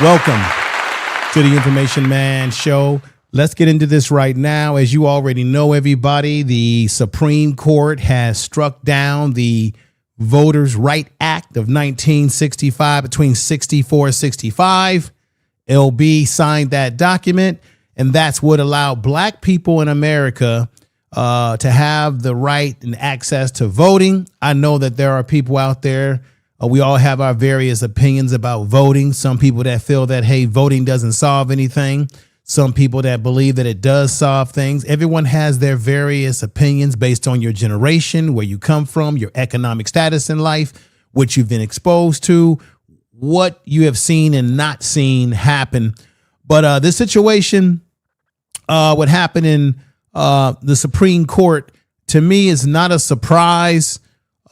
Welcome to the Information Man Show. Let's get into this right now. As you already know, everybody, the Supreme Court has struck down the Voters' Right Act of 1965 between 64 and 65. LB signed that document, and that's what allowed black people in America to have the right and access to voting. I know that there are people out there. We all have our various opinions about voting. Some people that feel that, hey, voting doesn't solve anything. Some people that believe that it does solve things. Everyone has their various opinions based on your generation, where you come from, your economic status in life, what you've been exposed to, what you have seen and not seen happen. But this situation, what happened in the Supreme Court, to me is not a surprise.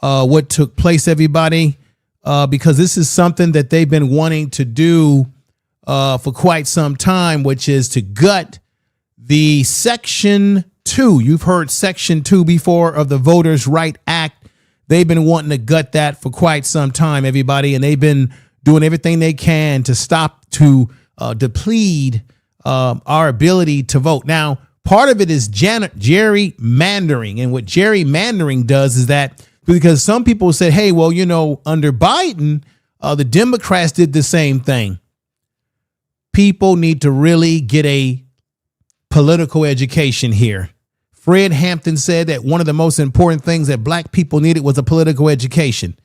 What took place, everybody, because this is something that they've been wanting to do for quite some time, which is to gut the Section 2. You've heard Section 2 before of the Voters' Right Act. They've been wanting to gut that for quite some time, everybody, and they've been doing everything they can to stop, to deplete our ability to vote. Now, part of it is gerrymandering, and what gerrymandering does is that, because some people said, hey, well, you know, under Biden, the Democrats did the same thing. People need to really get a political education here. Fred Hampton said that one of the most important things that black people needed was a political education.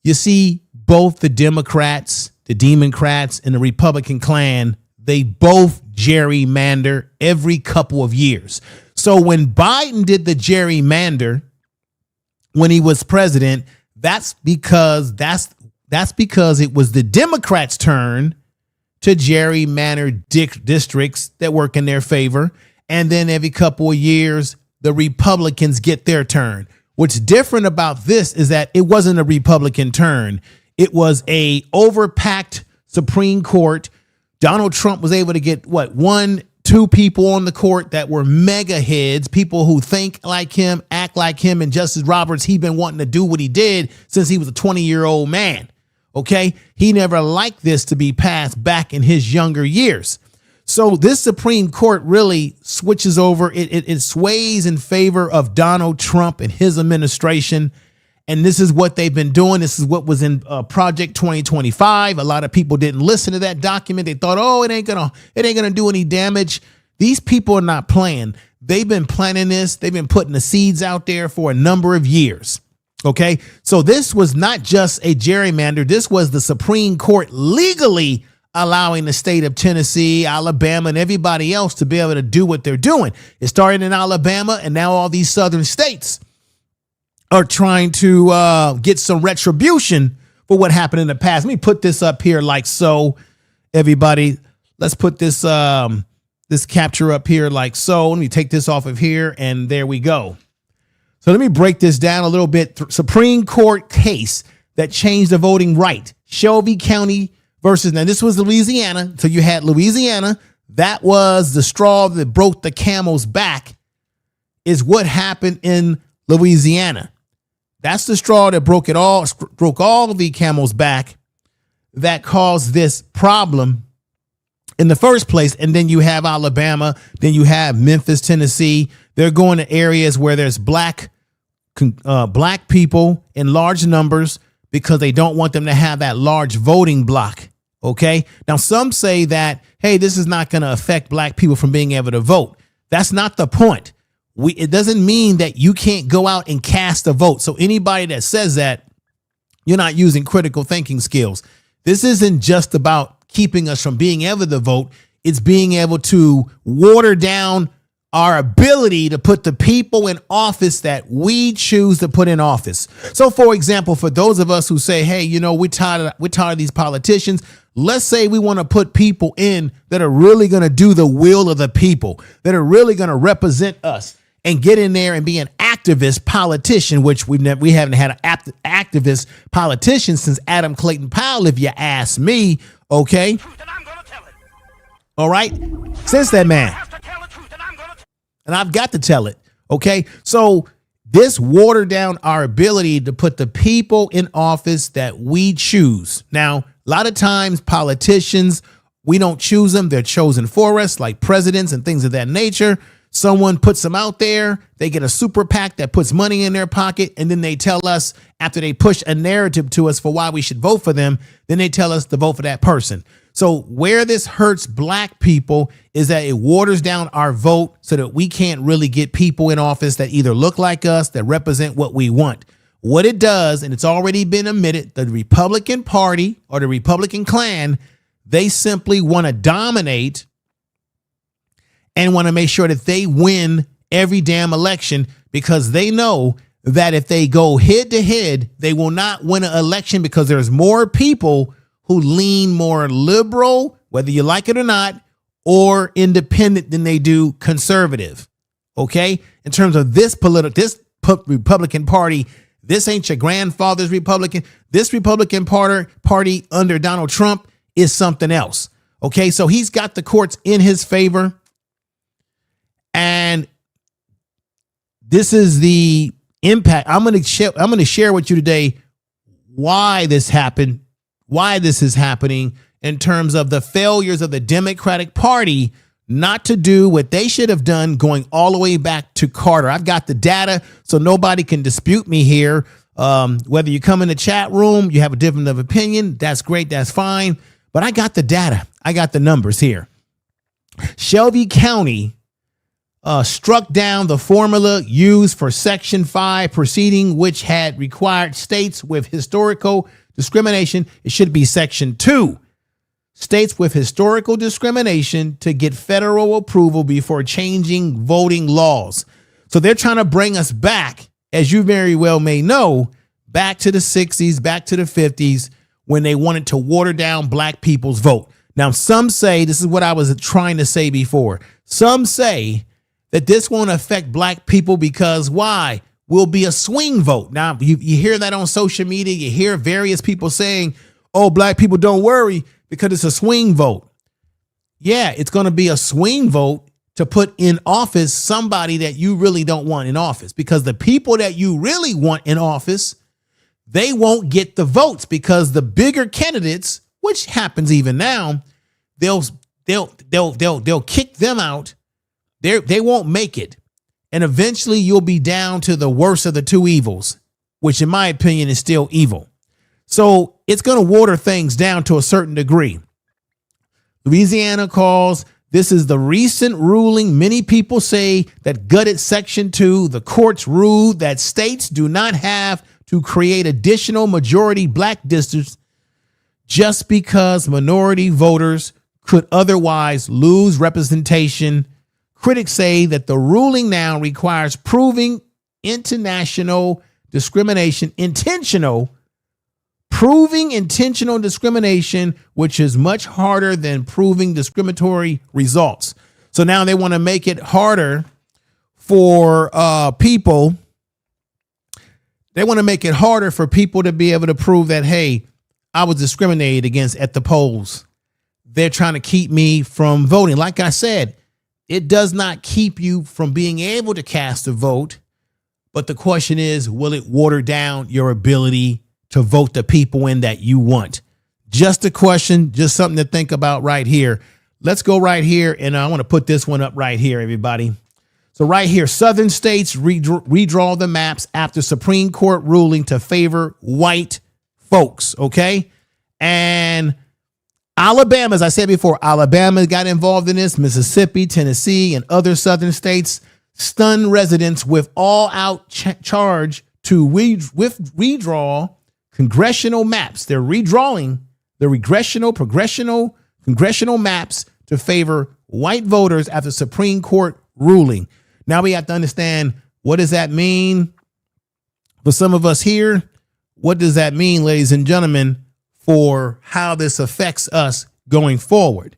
You see, both the Democrats, the Democrats, and the Republican Klan, they both gerrymander every couple of years. So when Biden did the gerrymander when he was president, that's because it was the Democrats' turn to gerrymander districts that work in their favor. And then every couple of years, the Republicans get their turn. What's different about this is that it wasn't a Republican turn. It was a overpacked Supreme Court. Donald Trump was able to get two people on the court that were mega heads, people who think like him, act like him. And Justice Roberts, he'd been wanting to do what he did since he was a 20-year-old man. OK, he never liked this to be passed back in his younger years. So this Supreme Court really switches over. It sways in favor of Donald Trump and his administration. And this is what they've been doing. This is what was in Project 2025. A lot of people didn't listen to that document. They thought, oh, it ain't gonna do any damage. These people are not playing. They've been planning this. They've been putting the seeds out there for a number of years. OK, so this was not just a gerrymander. This was the Supreme Court legally allowing the state of Tennessee, Alabama, and everybody else to be able to do what they're doing. It started in Alabama, and now all these southern states are trying to get some retribution for what happened in the past. Let me put this up here like so, everybody. Let's put this this capture up here like so. Let me take this off of here, and there we go. So let me break this down a little bit. Supreme Court case that changed the voting right. Shelby County versus, now this was Louisiana. So you had Louisiana. That was the straw that broke the camel's back, is what happened in Louisiana. That's the straw that broke all the camel's back that caused this problem in the first place. And then you have Alabama. Then you have Memphis, Tennessee. They're going to areas where there's black people in large numbers because they don't want them to have that large voting block. OK, now some say that, hey, this is not going to affect black people from being able to vote. That's not the point. It doesn't mean that you can't go out and cast a vote. So anybody that says that, you're not using critical thinking skills. This isn't just about keeping us from being able to vote. It's being able to water down our ability to put the people in office that we choose to put in office. So, for example, for those of us who say, hey, you know, we're tired of these politicians. Let's say we want to put people in that are really going to do the will of the people, that are really going to represent us and get in there and be an activist politician, which we haven't had an activist politician since Adam Clayton Powell, if you ask me. OK. All right. Since that man. And I've got to tell it. OK, so this watered down our ability to put the people in office that we choose. Now, A lot of times politicians, we don't choose them. They're chosen for us, like presidents and things of that nature. Someone puts them out there. They get a super PAC that puts money in their pocket. And then they tell us, after they push a narrative to us for why we should vote for them, then they tell us to vote for that person. So where this hurts black people is that it waters down our vote so that we can't really get people in office that either look like us, that represent what we want. What it does, and it's already been admitted, the Republican Party or the Republican clan, they simply want to dominate and want to make sure that they win every damn election, because they know that if they go head to head, they will not win an election, because there's more people who lean more liberal, whether you like it or not, or independent than they do conservative. Okay. In terms of this Republican Party, this ain't your grandfather's Republican. This Republican party under Donald Trump is something else. Okay. So he's got the courts in his favor. And this is the impact. I'm going to share with you today why this happened, why this is happening in terms of the failures of the Democratic Party not to do what they should have done going all the way back to Carter. I've got the data, so nobody can dispute me here. Whether you come in the chat room, you have a different of opinion, that's great, that's fine. But I got the data. I got the numbers here. Shelby County struck down the formula used for Section 5 proceeding, which had required states with historical discrimination. It should be Section 2. States with historical discrimination to get federal approval before changing voting laws. So they're trying to bring us back, as you very well may know, back to the 60s, back to the 50s, when they wanted to water down black people's vote. Now, some say, this is what I was trying to say before, some say that this won't affect black people because why? Will be a swing vote. Now, you hear that on social media. You hear various people saying, oh, black people don't worry because it's a swing vote. Yeah, it's going to be a swing vote to put in office somebody that you really don't want in office, because the people that you really want in office, they won't get the votes, because the bigger candidates, which happens even now, they'll kick them out. They won't make it. And eventually you'll be down to the worst of the two evils, which in my opinion is still evil. So it's going to water things down to a certain degree. Louisiana calls, this is the recent ruling many people say that gutted Section 2. The courts ruled that states do not have to create additional majority black districts just because minority voters could otherwise lose representation. Critics say that the ruling now requires proving intentional discrimination, proving intentional discrimination, which is much harder than proving discriminatory results. So now they want to make it harder for people. They want to make it harder for people to be able to prove that, hey, I was discriminated against at the polls. They're trying to keep me from voting. Like I said, it does not keep you from being able to cast a vote. But the question is, will it water down your ability to vote the people in that you want? Just a question, just something to think about right here. Let's go right here. And I want to put this one up right here, everybody. So right here, Southern states redraw the maps after Supreme Court ruling to favor white folks. OK, and Alabama, as I said before, Alabama got involved in this. Mississippi, Tennessee, and other southern states stunned residents with all-out charge to redraw congressional maps. They're redrawing the congressional maps to favor white voters after Supreme Court ruling. Now we have to understand, what does that mean for some of us here? What does that mean, ladies and gentlemen, for how this affects us going forward?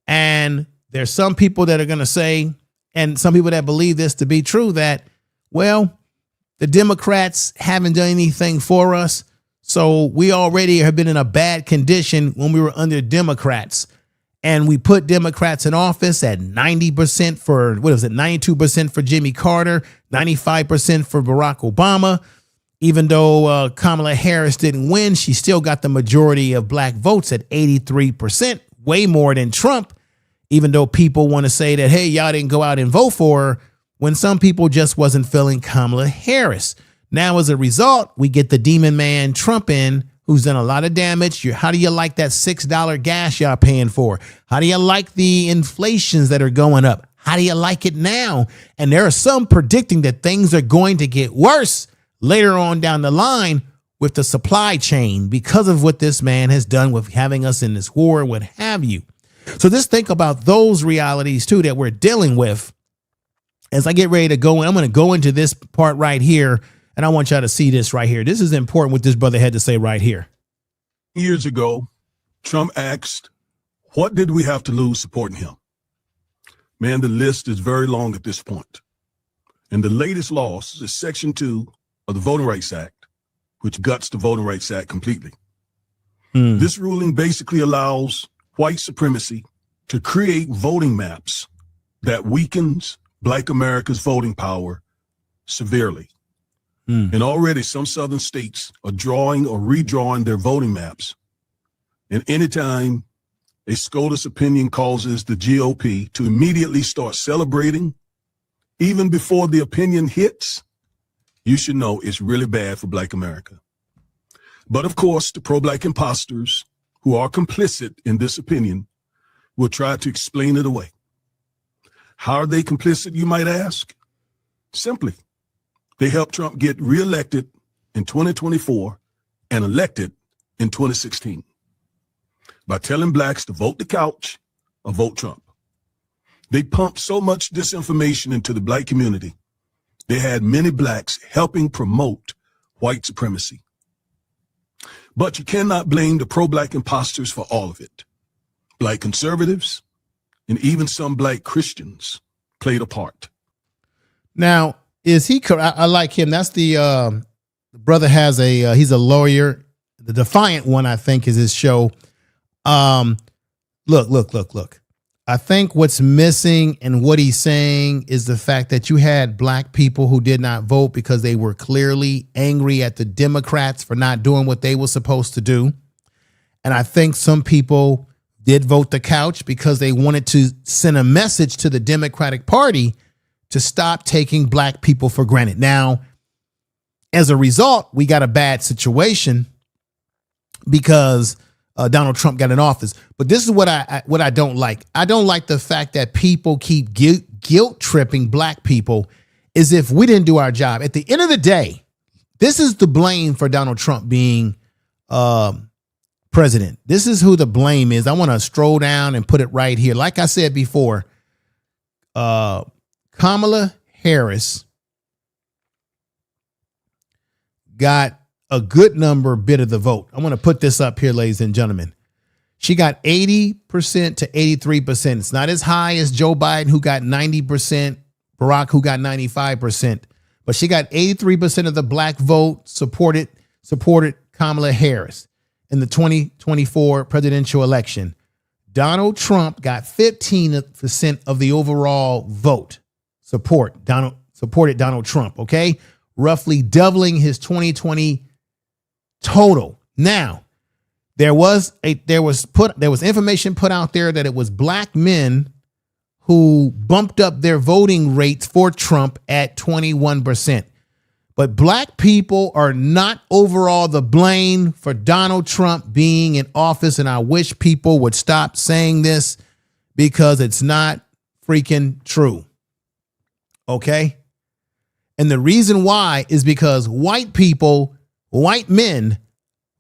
And there's some people that are going to say, and some people that believe this to be true, that, well, the Democrats haven't done anything for us, so we already have been in a bad condition when we were under Democrats. And we put Democrats in office at 90% for, 92% for Jimmy Carter, 95% for Barack Obama. Even though Kamala Harris didn't win, she still got the majority of black votes at 83%, way more than Trump, even though people want to say that, hey, y'all didn't go out and vote for her, when some people just wasn't feeling Kamala Harris. Now, as a result, we get the demon man Trump in, who's done a lot of damage. How do you like that $6 gas y'all paying for? How do you like the inflations that are going up? How do you like it now? And there are some predicting that things are going to get worse later on down the line with the supply chain because of what this man has done with having us in this war, what have you. So just think about those realities, too, that we're dealing with. As I get ready to go, I'm going to go into this part right here, and I want y'all to see this right here. This is important what this brother had to say right here. Years ago, Trump asked, what did we have to lose supporting him? Man, the list is very long at this point. And the latest loss is Section 2 of the Voting Rights Act, which guts the Voting Rights Act completely. This ruling basically allows white supremacy to create voting maps that weakens Black America's voting power severely. And already some southern states are drawing or redrawing their voting maps. And anytime a SCOTUS opinion causes the GOP to immediately start celebrating, even before the opinion hits, you should know it's really bad for Black America. But of course, the pro-Black imposters who are complicit in this opinion will try to explain it away. How are they complicit, you might ask? Simply, they helped Trump get reelected in 2024 and elected in 2016 by telling blacks to vote the couch or vote Trump. They pumped so much disinformation into the Black community, they had many blacks helping promote white supremacy. But you cannot blame the pro-Black imposters for all of it. Black conservatives and even some Black Christians played a part. Now, is he correct? I like him. That's the brother has he's a lawyer. The Defiant One, I think, is his show. Look. I think what's missing in what he's saying is the fact that you had black people who did not vote because they were clearly angry at the Democrats for not doing what they were supposed to do. And I think some people did vote the couch because they wanted to send a message to the Democratic Party to stop taking black people for granted. Now, as a result, we got a bad situation because Donald Trump got in office. But this is what I don't like. I don't like the fact that people keep guilt tripping black people as if we didn't do our job. At the end of the day, this is the blame for Donald Trump being president. This is who the blame is. I want to stroll down and put it right here. Like I said before, Kamala Harris got a good bit of the vote. I want to put this up here, ladies and gentlemen. She got 80% to 83%. It's not as high as Joe Biden, who got 90%, Barack, who got 95%, but she got 83% of the black vote supported Kamala Harris in the 2024 presidential election. Donald Trump got 15% of the overall vote supported Donald Trump. Okay. Roughly doubling his 2020 total. Now, there was information put out there that it was black men who bumped up their voting rates for Trump at 21%. But black people are not overall the blame for Donald Trump being in office. And I wish people would stop saying this because it's not freaking true. Okay. And the reason why is because white men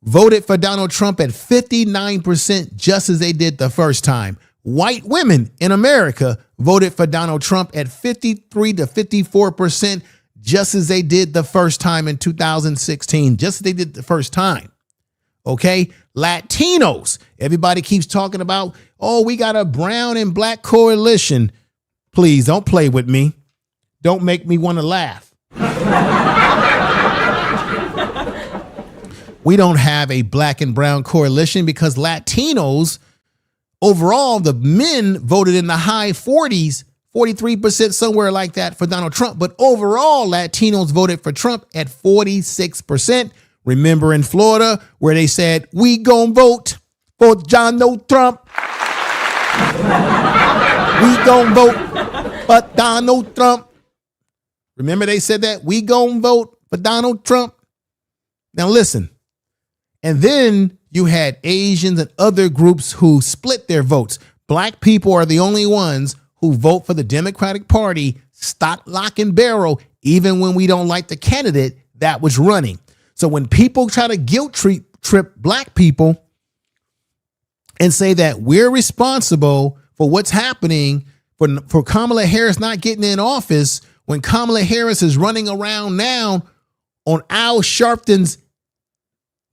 voted for Donald Trump at 59%, just as they did the first time. White women in America voted for Donald Trump at 53 to 54%, just as they did the first time in 2016, just as they did the first time. Okay. Latinos. Everybody keeps talking about, oh, we got a brown and black coalition. Please don't play with me. Don't make me want to laugh. We don't have a black and brown coalition because Latinos, overall, the men voted in the high 40s 43%, somewhere like that for Donald Trump. But overall, Latinos voted for Trump at 46%. Remember in Florida where they said, we gon' vote for Donald Trump. We gon' vote for Donald Trump. Remember they said that? We gon' vote for Donald Trump. Now listen. And then you had Asians and other groups who split their votes. Black people are the only ones who vote for the Democratic Party, stock, lock, and barrel, even when we don't like the candidate that was running. So when people try to guilt trip black people and say that we're responsible for what's happening for Kamala Harris not getting in office, when Kamala Harris is running around now on Al Sharpton's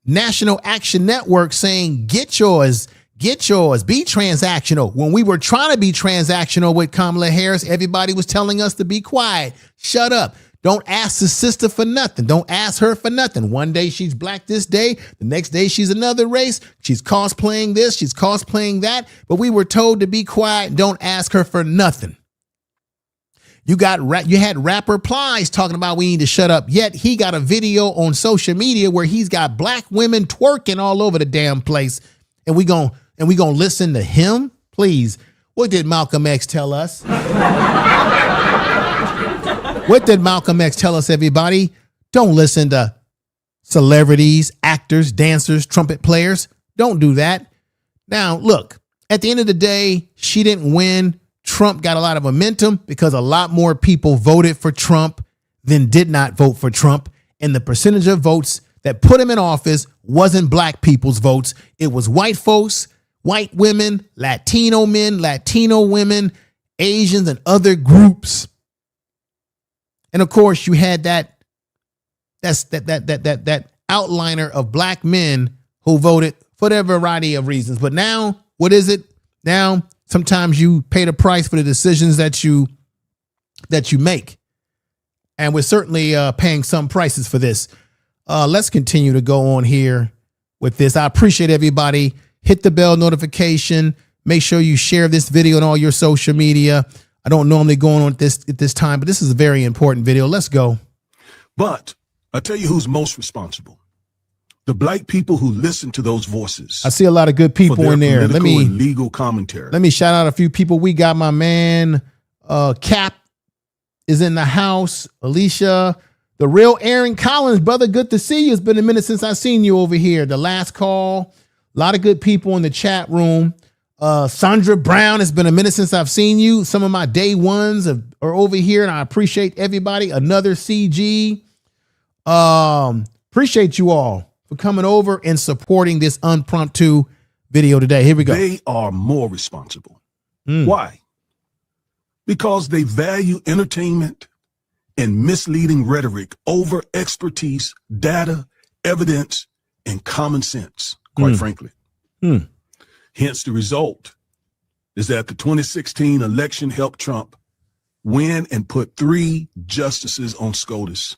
National Action Network saying, get yours, be transactional. When we were trying to be transactional with Kamala Harris, everybody was telling us to be quiet. Shut up. Don't ask the sister for nothing. Don't ask her for nothing. One day she's black this day. The next day she's another race. She's cosplaying this. She's cosplaying that. But we were told to be quiet. Don't ask her for nothing. You had rapper Plies talking about we need to shut up. Yet he got a video on social media where he's got black women twerking all over the damn place. And we gonna listen to him? Please. What did Malcolm X tell us? What did Malcolm X tell us, everybody? Don't listen to celebrities, actors, dancers, trumpet players. Don't do that. Now, look, at the end of the day, she didn't win. Trump got a lot of momentum because a lot more people voted for Trump than did not vote for Trump. And the percentage of votes that put him in office wasn't black people's votes. It was white folks, white women, Latino men, Latino women, Asians, and other groups. And of course, you had that outliner of black men who voted for their variety of reasons. But now, what is it? Now, sometimes you pay the price for the decisions that you make. And we're certainly paying some prices for this. Let's continue to go on here with this. I appreciate everybody. Hit the bell notification. Make sure you share this video on all your social media. I don't normally go on at this time, but this is a very important video. Let's go. But I'll tell you who's most responsible. The black people who listen to those voices. I see a lot of good people in there. Let me legal commentary. Let me shout out a few people. We got my man Cap is in the house. Alicia, the real Aaron Collins, brother. Good to see you. It's been a minute since I've seen you over here. The last call. A lot of good people in the chat room. Sandra Brown, it's been a minute since I've seen you. Some of my day ones are over here, and I appreciate everybody. Another CG. Appreciate you all for coming over and supporting this impromptu video today. Here we go. They are more responsible. Why? Because they value entertainment and misleading rhetoric over expertise, data, evidence, and common sense, quite frankly. Hence, the result is that the 2016 election helped Trump win and put 3 justices on SCOTUS.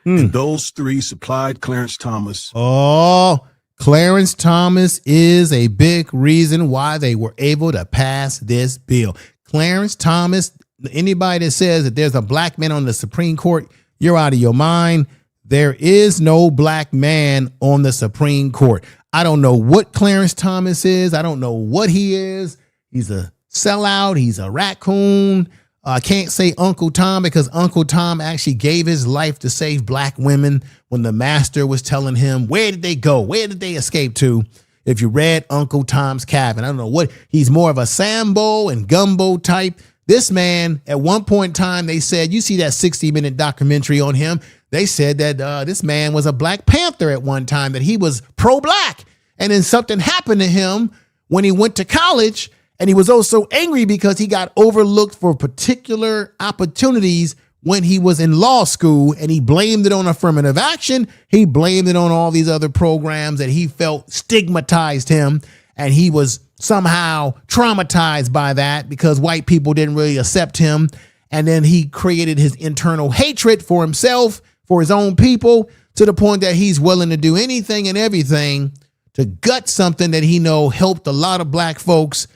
And those 3 supplied Clarence Thomas. Oh, Clarence Thomas is a big reason why they were able to pass this bill. Clarence Thomas, anybody that says that there's a black man on the Supreme Court, you're out of your mind. There is no black man on the Supreme Court. I don't know what Clarence Thomas is. I don't know what he is. He's a sellout. He's a raccoon. I can't say Uncle Tom because Uncle Tom actually gave his life to save black women when the master was telling him, where did they go? Where did they escape to? If you read Uncle Tom's Cabin, I don't know what, he's more of a Sambo and Gumbo type. This man, at one point in time, they said, you see that 60-minute documentary on him. They said that this man was a Black Panther at one time, that he was pro-black. And then something happened to him when he went to college, and he was also angry because he got overlooked for particular opportunities when he was in law school, and he blamed it on affirmative action. He blamed it on all these other programs that he felt stigmatized him, and he was somehow traumatized by that because white people didn't really accept him. And then he created his internal hatred for himself, for his own people, to the point that he's willing to do anything and everything to gut something that he know helped a lot of black folks.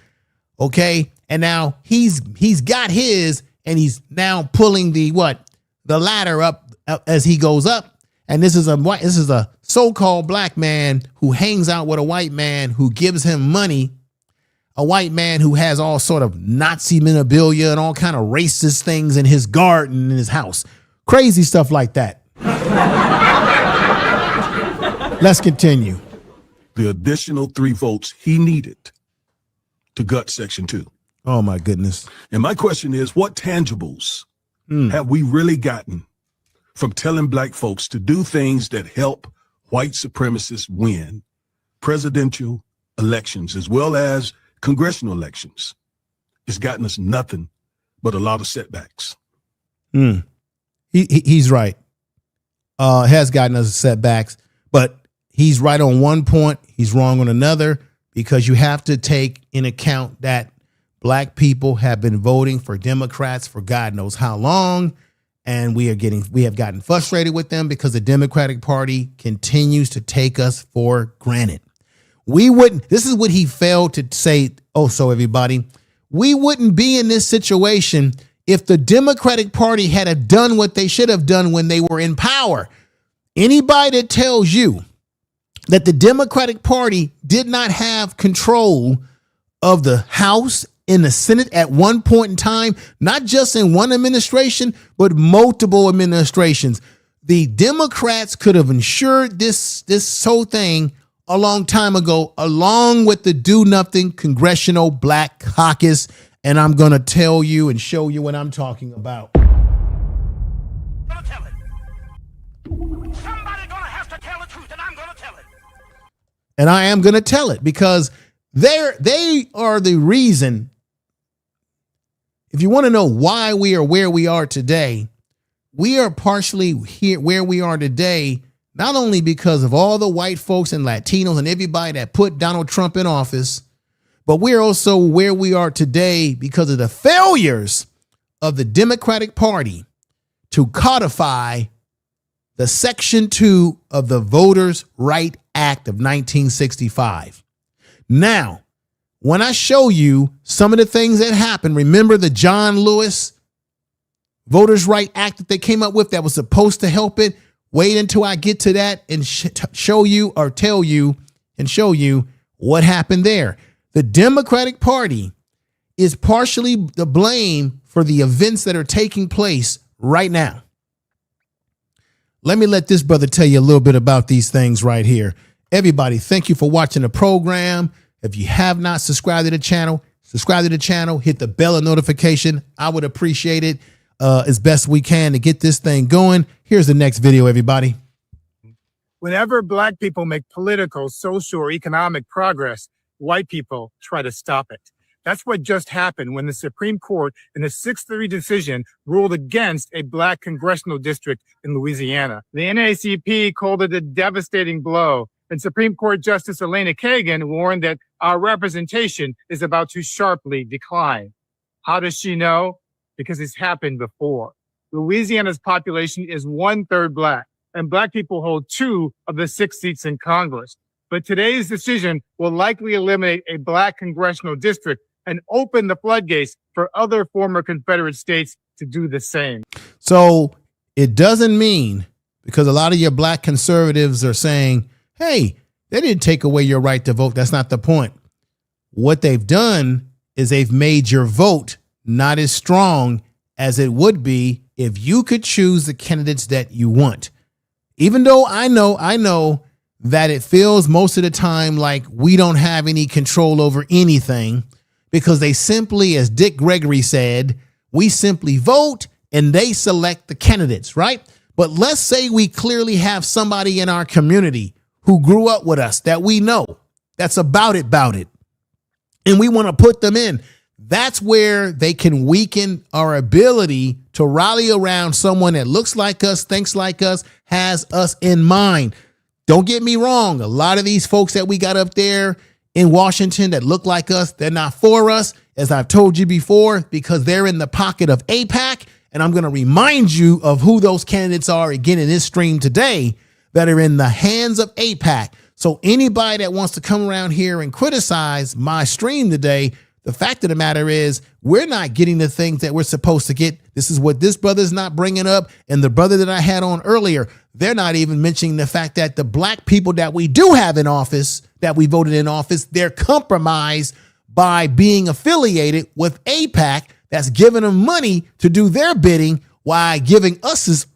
Okay. And now he's got his, and he's now pulling the ladder up as he goes up. And this is a so-called black man who hangs out with a white man who gives him money, a white man who has all sort of Nazi memorabilia and all kind of racist things in his garden, in his house. Crazy stuff like that. Let's continue. The additional 3 votes he needed to gut Section 2. Oh, my goodness. And my question is, what tangibles have we really gotten from telling black folks to do things that help white supremacists win presidential elections as well as congressional elections? It's gotten us nothing but a lot of setbacks. He's right. Has gotten us setbacks, but he's right on one point. He's wrong on another, because you have to take in account that black people have been voting for Democrats for God knows how long. And we have gotten frustrated with them because the Democratic Party continues to take us for granted. This is what he failed to say. Also, everybody, we wouldn't be in this situation if the Democratic Party had done what they should have done when they were in power. Anybody that tells you that the Democratic Party did not have control of the House in the Senate at one point in time, not just in one administration, but multiple administrations. The Democrats could have ensured this whole thing a long time ago, along with the Do Nothing Congressional Black Caucus. And I'm going to tell you and show you what I'm talking about. Gonna tell it. Somebody gonna have to tell the truth, and I'm gonna tell it. And I am going to tell it, because they are the reason. If you want to know why we are where we are today, we are partially here where we are today, not only because of all the white folks and Latinos and everybody that put Donald Trump in office, but we're also where we are today because of the failures of the Democratic Party to codify the Section 2 of the Voters' Right Act of 1965. Now, when I show you some of the things that happened, remember the John Lewis Voters' Right Act that they came up with that was supposed to help it? Wait until I get to that and show you or tell you and show you what happened there. The Democratic Party is partially the blame for the events that are taking place right now. Let me let this brother tell you a little bit about these things right here. Everybody, thank you for watching the program. If you have not subscribed to the channel, subscribe to the channel, hit the bell of notification. I would appreciate it as best we can to get this thing going. Here's the next video, everybody. Whenever black people make political, social, or economic progress, white people try to stop it. That's what just happened when the Supreme Court in a 6-3 decision ruled against a black congressional district in Louisiana. The NAACP called it a devastating blow, and Supreme Court Justice Elena Kagan warned that our representation is about to sharply decline. How does she know? Because it's happened before. Louisiana's population is 1/3 black, and black people hold 2 of the 6 seats in Congress. But today's decision will likely eliminate a black congressional district and open the floodgates for other former Confederate states to do the same. So it doesn't mean, because a lot of your black conservatives are saying, hey, they didn't take away your right to vote. That's not the point. What they've done is they've made your vote not as strong as it would be if you could choose the candidates that you want. Even though I know that it feels most of the time like we don't have any control over anything, because they simply, as Dick Gregory said, we simply vote and they select the candidates, right? But let's say we clearly have somebody in our community who grew up with us that we know that's about it, and we want to put them in. That's where they can weaken our ability to rally around someone that looks like us, thinks like us, has us in mind. Don't get me wrong. A lot of these folks that we got up there in Washington that look like us, they're not for us, as I've told you before, because they're in the pocket of AIPAC. And I'm going to remind you of who those candidates are again in this stream today that are in the hands of AIPAC. So anybody that wants to come around here and criticize my stream today, The fact of the matter is we're not getting the things that we're supposed to get. This is what this brother's not bringing up. And the brother that I had on earlier, they're not even mentioning the fact that the black people that we do have in office, that we voted in office, they're compromised by being affiliated with AIPAC that's giving them money to do their bidding while giving us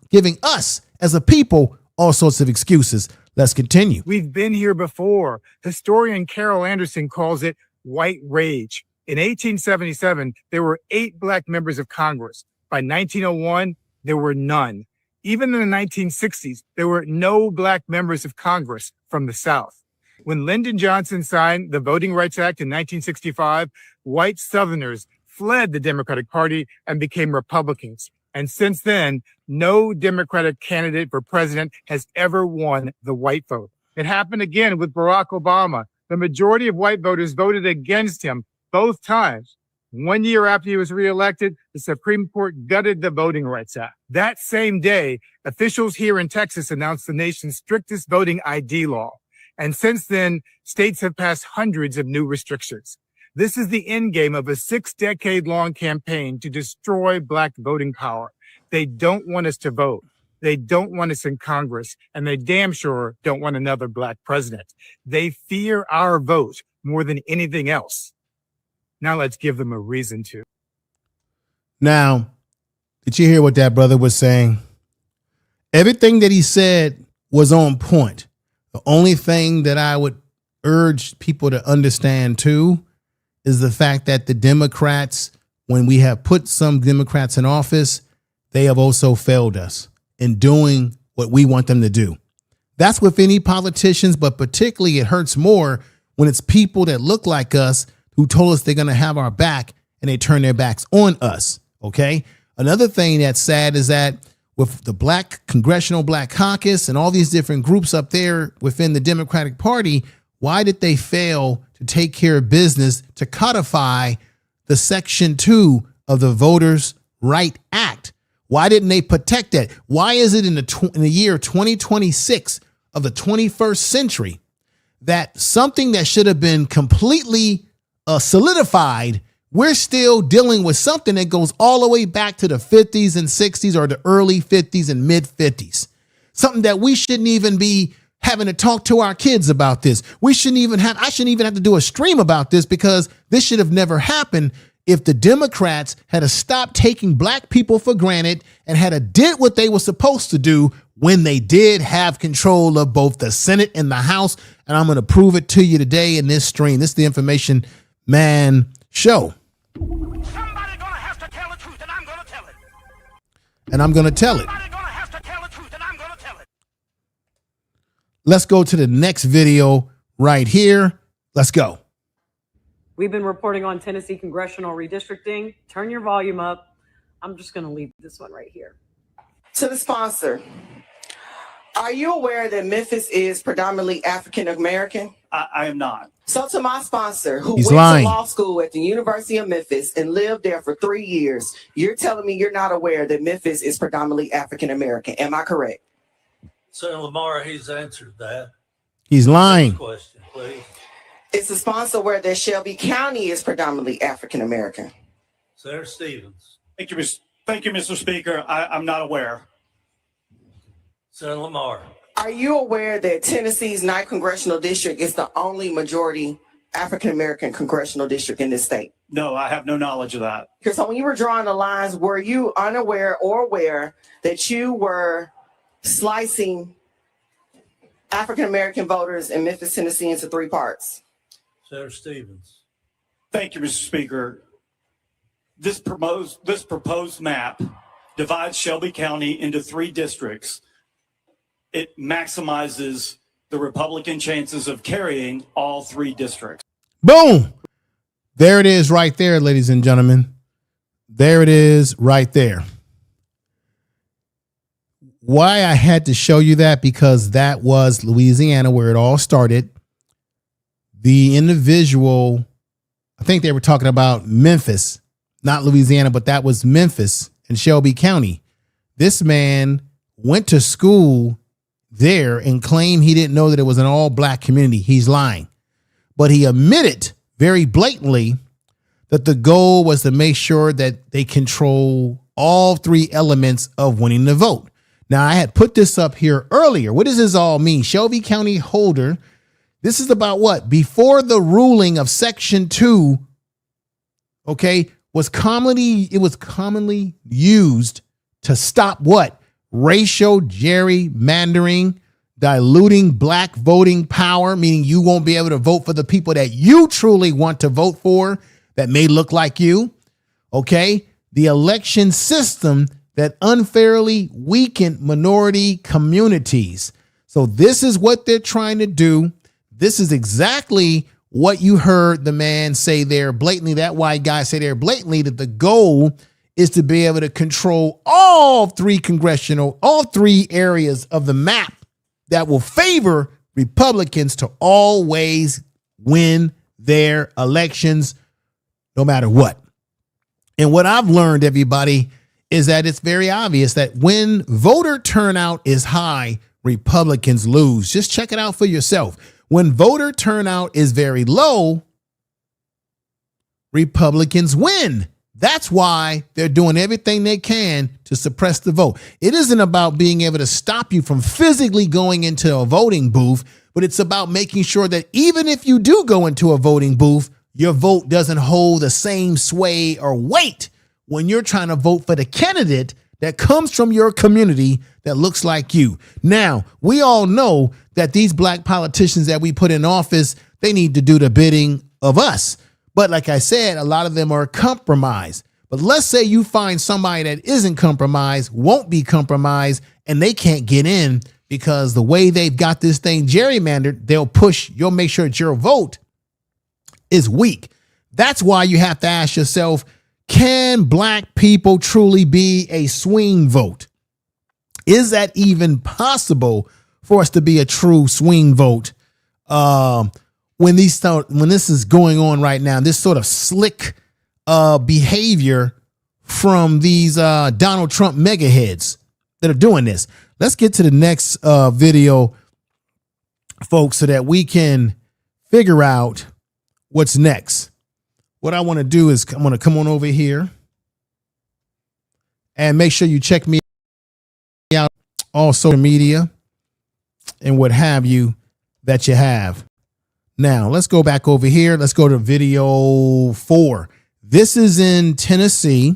as a people all sorts of excuses. Let's continue. We've been here before. Historian Carol Anderson calls it white rage. In 1877, there were 8 black members of Congress. By 1901, there were none. Even in the 1960s, there were no black members of Congress from the South. When Lyndon Johnson signed the Voting Rights Act in 1965, white Southerners fled the Democratic Party and became Republicans. And since then, no Democratic candidate for president has ever won the white vote. It happened again with Barack Obama. The majority of white voters voted against him both times. 1 year after he was reelected, the Supreme Court gutted the Voting Rights Act. That same day, officials here in Texas announced the nation's strictest voting ID law. And since then, states have passed hundreds of new restrictions. This is the endgame of a 6-decade-long campaign to destroy black voting power. They don't want us to vote. They don't want us in Congress, and they damn sure don't want another black president. They fear our vote more than anything else. Now let's give them a reason to. Now, did you hear what that brother was saying? Everything that he said was on point. The only thing that I would urge people to understand too is the fact that the Democrats, when we have put some Democrats in office, they have also failed us in doing what we want them to do. That's with any politicians, but particularly it hurts more when it's people that look like us who told us they're going to have our back and they turn their backs on us. Okay. Another thing that's sad is that with the Black Congressional Black Caucus and all these different groups up there within the Democratic Party, why did they fail to take care of business to codify the Section 2 of the Voters' Right Act? Why didn't they protect that? Why is it in the year 2026 of the 21st century that something that should have been completely solidified, we're still dealing with something that goes all the way back to the 50s and 60s or the early 50s and mid 50s? Something that we shouldn't even be having to talk to our kids about this. I shouldn't even have to do a stream about this because this should have never happened if the Democrats had stopped taking black people for granted and had did what they were supposed to do when they did have control of both the Senate and the House. And I'm going to prove it to you today in this stream. This is the Information Man Show. Somebody gonna have to tell the truth, and I'm gonna tell it. And I'm going to tell it. Somebody gonna have to tell the truth, and I'm gonna tell it. Let's go to the next video right here. Let's go. We've been reporting on Tennessee congressional redistricting. Turn your volume up. I'm just going to leave this one right here. To the sponsor, are you aware that Memphis is predominantly African American? I am not. So to my sponsor, who He's went lying. to law school at the University of Memphis and lived there for 3 years, you're telling me you're not aware that Memphis is predominantly African American. Am I correct? Senator Lamar, he's answered that. He's lying. Question, please. Is the sponsor aware that Shelby County is predominantly African American? Senator Stevens. Thank you, Mr. Speaker. I'm not aware. Senator Lamar. Are you aware that Tennessee's 9th congressional district is the only majority African American congressional district in this state? No, I have no knowledge of that. Because when you were drawing the lines, were you unaware or aware that you were slicing African American voters in Memphis, Tennessee into 3 parts? Senator Stevens. Thank you, Mr. Speaker. This proposed map divides Shelby County into 3 districts. It maximizes the Republican chances of carrying all 3 districts. Boom. There it is right there, ladies and gentlemen. There it is right there. Why I had to show you that, because that was Louisiana where it all started. The individual, I think they were talking about Memphis, not Louisiana, but that was Memphis and Shelby County. This man went to school there and claimed he didn't know that it was an all black community. He's lying. But he admitted very blatantly that the goal was to make sure that they control all three elements of winning the vote. Now, I had put this up here earlier. What does this all mean? Shelby County Holder. This is about what? Before the ruling of Section 2, okay, was commonly used to stop what? Racial gerrymandering, diluting black voting power, meaning you won't be able to vote for the people that you truly want to vote for that may look like you. Okay, the election system that unfairly weakened minority communities. So this is what they're trying to do. This is exactly what you heard the man say there blatantly, that white guy say there blatantly, that the goal is to be able to control all three areas of the map that will favor Republicans to always win their elections, no matter what. And what I've learned, everybody, is that it's very obvious that when voter turnout is high, Republicans lose. Just check it out for yourself. When voter turnout is very low, Republicans win. That's why they're doing everything they can to suppress the vote. It isn't about being able to stop you from physically going into a voting booth, but it's about making sure that even if you do go into a voting booth, your vote doesn't hold the same sway or weight when you're trying to vote for the candidate that comes from your community that looks like you. Now, we all know that these black politicians that we put in office, they need to do the bidding of us. But like I said, a lot of them are compromised. But let's say you find somebody that isn't compromised, won't be compromised, and they can't get in because the way they've got this thing gerrymandered, you'll make sure that your vote is weak. That's why you have to ask yourself, can black people truly be a swing vote? Is that even possible for us to be a true swing vote? When this is going on right now, this sort of slick behavior from these Donald Trump mega heads that are doing this. Let's get to the next video, folks, so that we can figure out what's next. What I want to do is I'm going to come on over here and make sure you check me out on social media and what have you that you have. Now, let's go back over here. Let's go to video 4. This is in Tennessee.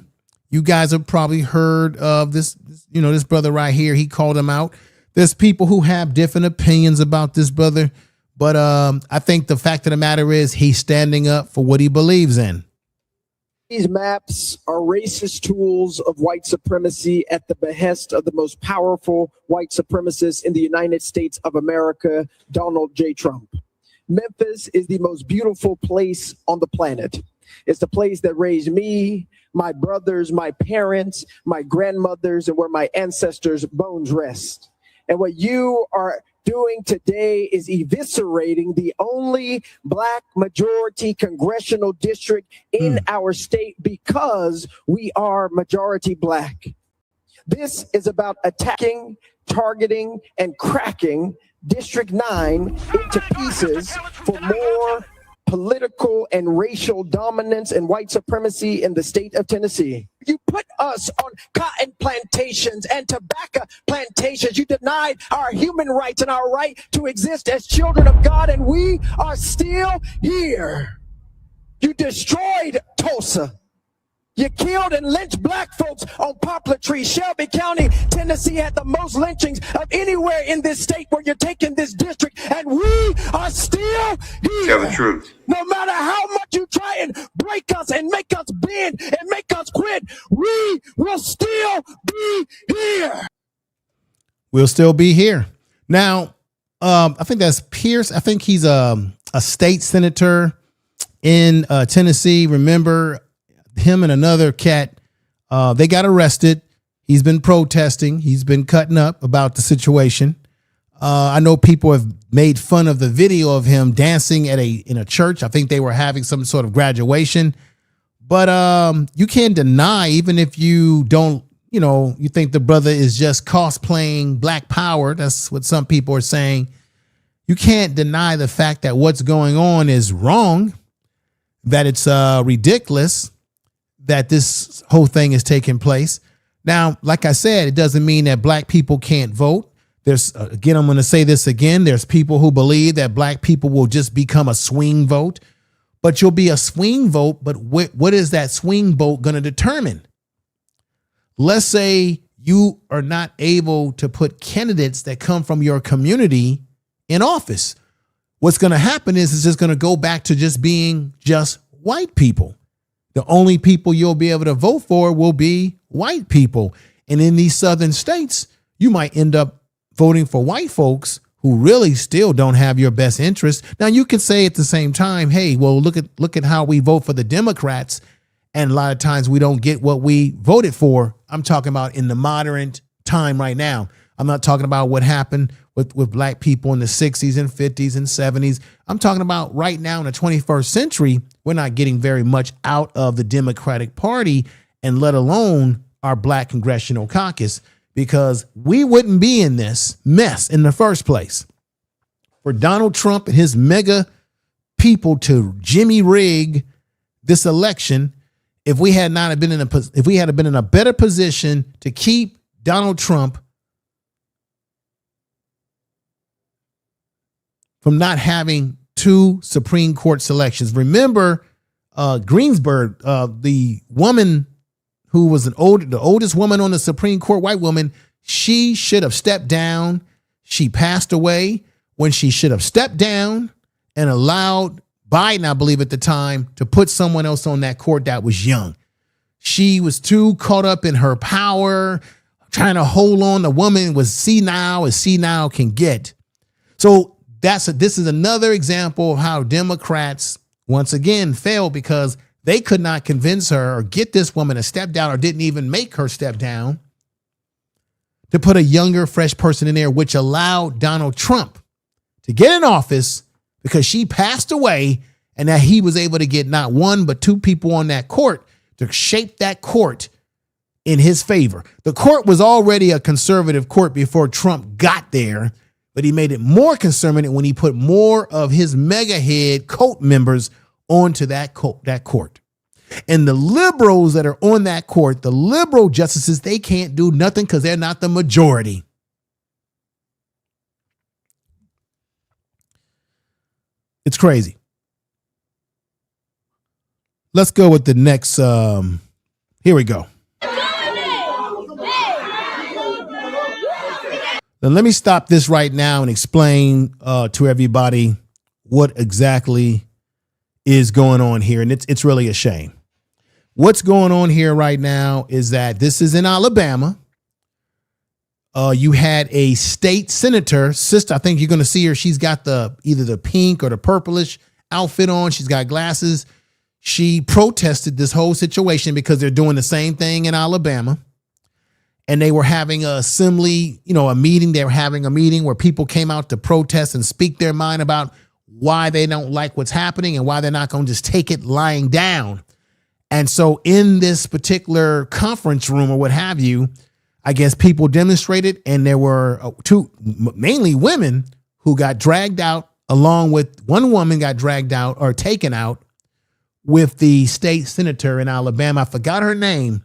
You guys have probably heard of this, this brother right here. He called him out. There's people who have different opinions about this brother. But I think the fact of the matter is he's standing up for what he believes in. These maps are racist tools of white supremacy at the behest of the most powerful white supremacist in the United States of America, Donald J. Trump. Memphis is the most beautiful place on the planet. It's the place that raised me, my brothers, my parents, my grandmothers, and where my ancestors' bones rest. And what you are doing today is eviscerating the only black majority congressional district in our state because we are majority black. This is about attacking, targeting, and cracking District 9 into pieces for more political and racial dominance and white supremacy in the state of Tennessee. You put us on cotton plantations and tobacco plantations. You denied our human rights and our right to exist as children of God, and we are still here. You destroyed Tulsa. You killed and lynched black folks on Poplar Tree. Shelby County, Tennessee had the most lynchings of anywhere in this state where you're taking this district, and we are still here. Tell the truth. No matter how much you try and break us and make us bend and make us quit, we will still be here. We'll still be here. Now, I think that's Pierce. I think he's a state senator in Tennessee. Remember, him and another cat, they got arrested. He's been protesting. He's been cutting up about the situation. I know people have made fun of the video of him dancing in a church. I think they were having some sort of graduation. But you can't deny, even if you don't, you think the brother is just cosplaying black power. That's what some people are saying. You can't deny the fact that what's going on is wrong. that it's ridiculous that this whole thing is taking place. Now, like I said, it doesn't mean that black people can't vote. There's again, I'm going to say this again. There's people who believe that black people will just become a swing vote, but you'll be a swing vote. But what is that swing vote going to determine? Let's say you are not able to put candidates that come from your community in office. What's going to happen is it's just going to go back to just being just white people. The only people you'll be able to vote for will be white people. And in these southern states, you might end up voting for white folks who really still don't have your best interest. Now, you can say at the same time, hey, well, look at how we vote for the Democrats. And a lot of times we don't get what we voted for. I'm talking about in the modern time right now. I'm not talking about what happened with black people in the 60s and 50s and 70s. I'm talking about right now in the 21st century, we're not getting very much out of the Democratic Party, and let alone our black congressional caucus, because we wouldn't be in this mess in the first place. For Donald Trump and his mega people to Jimmy rig this election, if we had been in a better position to keep Donald Trump from not having 2 Supreme Court selections. Remember, Greensburg, the woman who was the oldest woman on the Supreme Court, white woman, she should have stepped down. She passed away when she should have stepped down and allowed Biden, I believe at the time, to put someone else on that court that was young. She was too caught up in her power, trying to hold on. The woman was senile as senile can get. So this is another example of how Democrats once again failed, because they could not convince her or get this woman to step down, or didn't even make her step down, to put a younger, fresh person in there, which allowed Donald Trump to get in office because she passed away, and that he was able to get not 1, but 2 people on that court to shape that court in his favor. The court was already a conservative court before Trump got there, but he made it more conservative when he put more of his mega head court members onto that court. And the liberals that are on that court, the liberal justices, they can't do nothing because they're not the majority. It's crazy. Let's go with the next. Here we go. Now, let me stop this right now and explain to everybody what exactly is going on here. And it's really a shame. What's going on here right now is that this is in Alabama. You had a state senator, sister. I think you're going to see her. She's got either the pink or the purplish outfit on. She's got glasses. She protested this whole situation because they're doing the same thing in Alabama. And they were having a assembly, a meeting. They were having a meeting where people came out to protest and speak their mind about why they don't like what's happening and why they're not going to just take it lying down. And so in this particular conference room or what have you, I guess people demonstrated, and there were 2, mainly women, who got dragged out, along with one woman got dragged out or taken out with the state senator in Alabama. I forgot her name.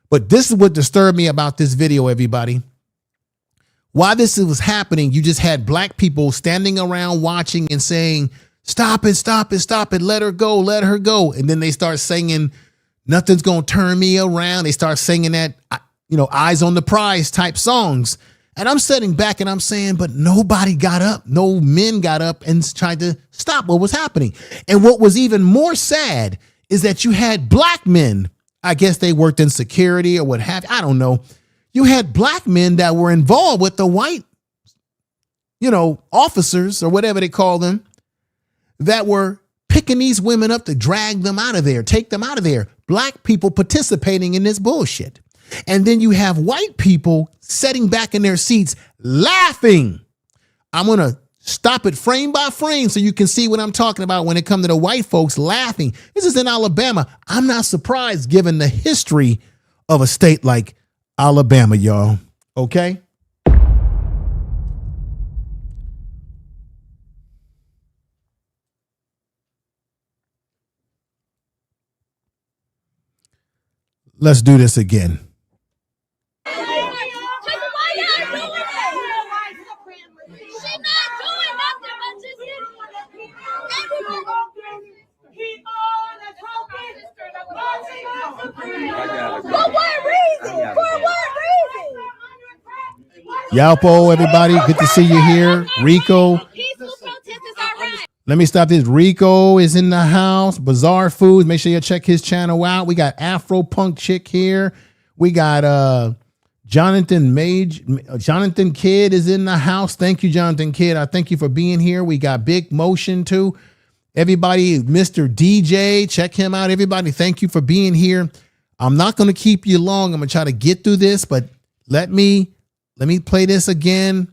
But this is what disturbed me about this video, everybody. While this was happening, you just had black people standing around watching and saying, stop it, stop it, stop it, let her go, let her go. And then they start singing, nothing's going to turn me around. They start singing that, eyes on the prize type songs. And I'm sitting back and I'm saying, but nobody got up. No men got up and tried to stop what was happening. And what was even more sad is that you had black men. I guess they worked in security or what have you. I don't know. You had black men that were involved with the white, officers or whatever they call them, that were picking these women up to drag them out of there, take them out of there. Black people participating in this bullshit. And then you have white people sitting back in their seats laughing. I'm going to stop it frame by frame so you can see what I'm talking about when it comes to the white folks laughing. This is in Alabama. I'm not surprised given the history of a state like Alabama, y'all. Okay? Let's do this again. Yalpo, everybody, good to see you here. Rico. Let me stop this. Rico is in the house. Bizarre Foods. Make sure you check his channel out. We got Afro Punk Chick here. We got Jonathan Kidd is in the house. Thank you, Jonathan Kidd. I thank you for being here. We got Big Motion too. Everybody, Mr. DJ, check him out. Everybody, thank you for being here. I'm not going to keep you long. I'm going to try to get through this, but let me play this again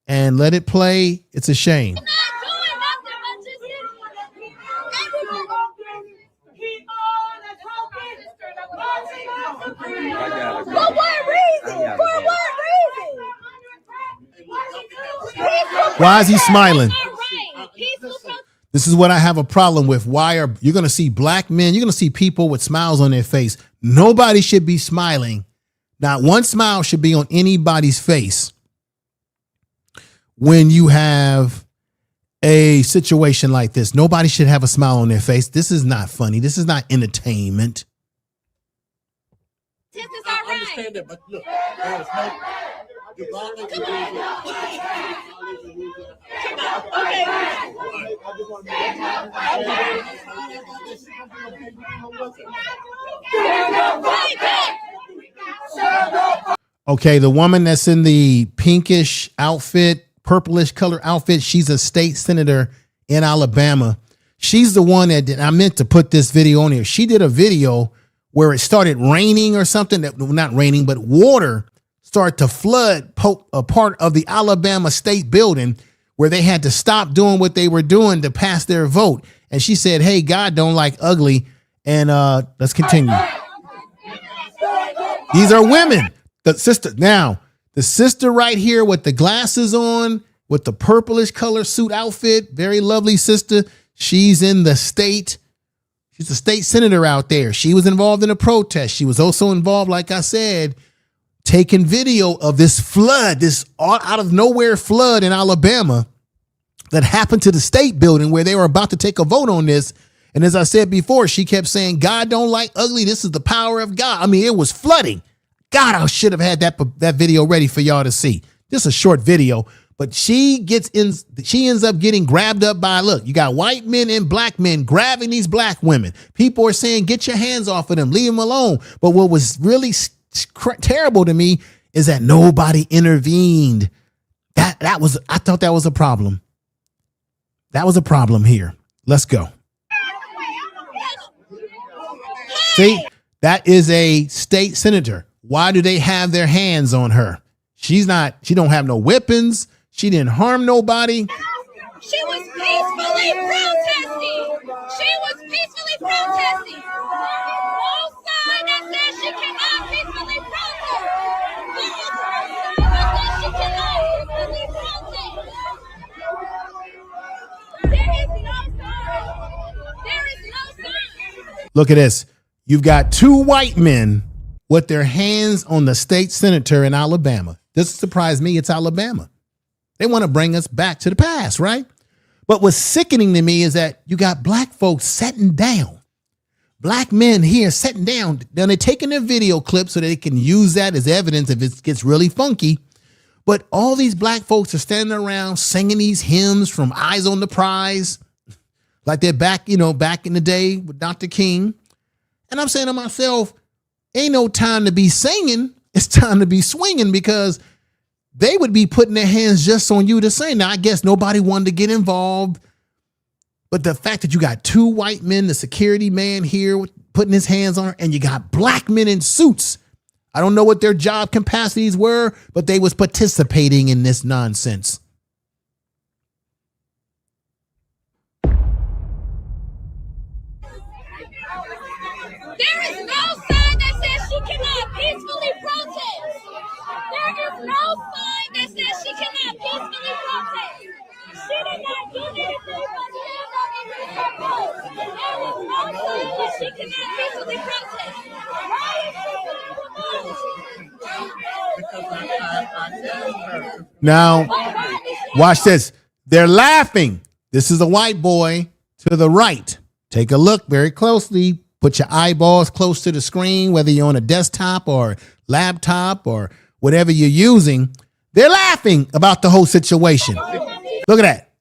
and let it play. It's a shame. Why is he smiling? This is what I have a problem with. You're going to see black men, you're going to see people with smiles on their face. Nobody should be smiling. Not one smile should be on anybody's face when you have a situation like this. Nobody should have a smile on their face. This is not funny. This is not entertainment. I understand that, but look, Okay, the woman that's in the pinkish outfit, purplish color outfit, she's a state senator in Alabama. She's the one that I meant to put this video on here. She did a video where it started raining or something, not raining, but water started to flood a part of the Alabama state building where they had to stop doing what they were doing to pass their vote. And she said, hey, God don't like ugly. And let's continue. These are women. The sister right here with the glasses on, with the purplish color suit outfit, very lovely sister. She's in the state. She's a state senator out there. She was involved in a protest. She was also involved, like I said, taking video of this flood, this out of nowhere flood in Alabama that happened to the state building where they were about to take a vote on this. And as I said before, she kept saying, God don't like ugly. This is the power of God. I mean, it was flooding. God, I should have had that video ready for y'all to see. Just a short video. But she ends up getting grabbed up by, look, you got white men and black men grabbing these black women. People are saying, get your hands off of them, leave them alone. But what was really terrible to me is that nobody intervened. I thought that was a problem. That was a problem here. Let's go. See, that is a state senator. Why do they have their hands on her? She don't have no weapons. She didn't harm nobody. She was peacefully protesting. No sign that says she cannot peacefully protest. There is no sign. Look at this. You've got two white men with their hands on the state senator in Alabama. This surprised me. It's Alabama. They want to bring us back to the past, right? But what's sickening to me is that you got black folks sitting down. Black men here sitting down. Then they're taking their video clips so that they can use that as evidence if it gets really funky. But all these black folks are standing around singing these hymns from Eyes on the Prize, like they're back in the day with Dr. King. And I'm saying to myself, ain't no time to be singing. It's time to be swinging, because they would be putting their hands just on you to sing. Now, I guess nobody wanted to get involved. But the fact that you got two white men, the security man here putting his hands on her, and you got black men in suits. I don't know what their job capacities were, but they was participating in this nonsense. There is no sign that says she cannot peacefully protest. There is no sign that says she cannot peacefully protest. She did not do anything but stand up and do her vote. There is no sign that she cannot peacefully protest. Why is Now, watch this. They're laughing. This is a white boy to the right. Take a look very closely. Put your eyeballs close to the screen, whether you're on a desktop or laptop or whatever you're using. They're laughing about the whole situation. Look at that.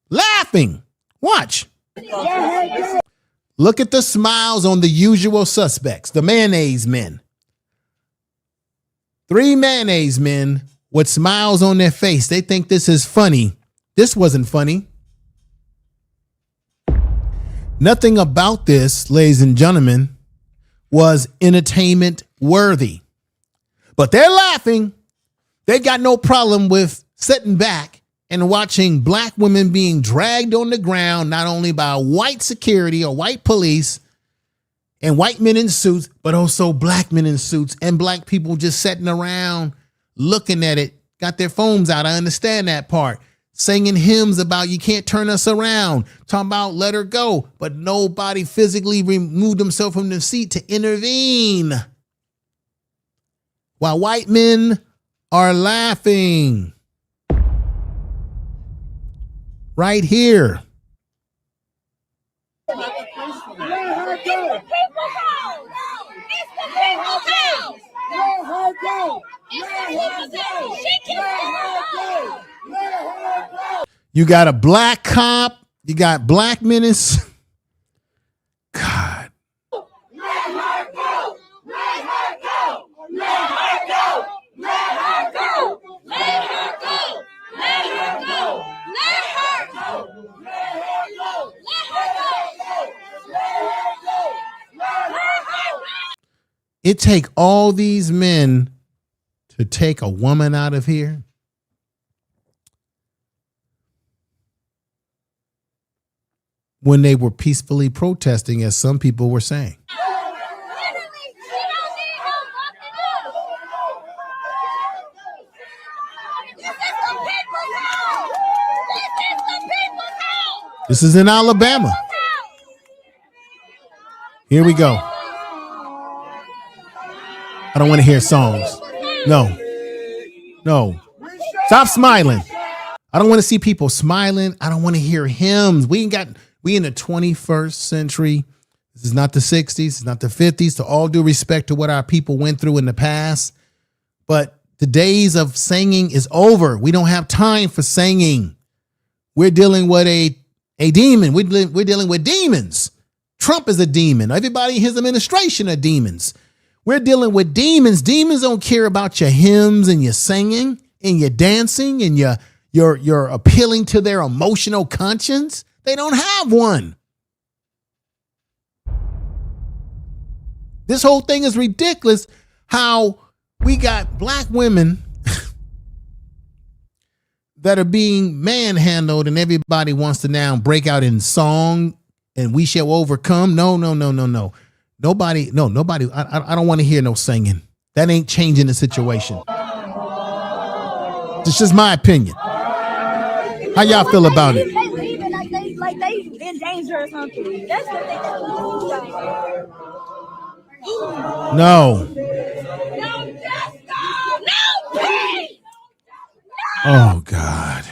Laughing. Watch. Look at the smiles on the usual suspects, the mayonnaise men. 3 mayonnaise men with smiles on their face. They think this is funny. This wasn't funny. Nothing about this, ladies and gentlemen, was entertainment worthy. But they're laughing. They got no problem with sitting back and watching black women being dragged on the ground, not only by white security or white police and white men in suits, but also black men in suits and black people just sitting around looking at it, got their phones out. I understand that part. Singing hymns about you can't turn us around, talking about let her go, but nobody physically removed themselves from the seat to intervene. While white men are laughing. Right here. It's the people's house. It's the people's house. Let her go. It's the people's house. She can let her go. Let her go. You got a black cop. You got black menace. God. Let her go. Let her go. Let her go. Let her go. Let her go. Let her go. Let her go. Let her go. Let her go. Let her go. Let her go. It take all these men to take a woman out of here. When they were peacefully protesting, as some people were saying. This is in Alabama. Here we go. I don't want to hear songs. No. No. Stop smiling. I don't want to see people smiling. I don't want to hear hymns. We in the 21st century. This is not the 60s. It's not the 50s. To all due respect to what our people went through in the past. But the days of singing is over. We don't have time for singing. We're dealing with a demon. We're dealing with demons. Trump is a demon. Everybody in his administration are demons. We're dealing with demons. Demons don't care about your hymns and your singing and your dancing and your appealing to their emotional conscience. They don't have one. This whole thing is ridiculous. How we got black women that are being manhandled and everybody wants to now break out in song and we shall overcome. No. Nobody. I don't want to hear no singing. That ain't changing the situation. It's just my opinion. How y'all feel about it? They leaving like they in danger or something. That's what they do. No. No justice. No peace. Oh, God.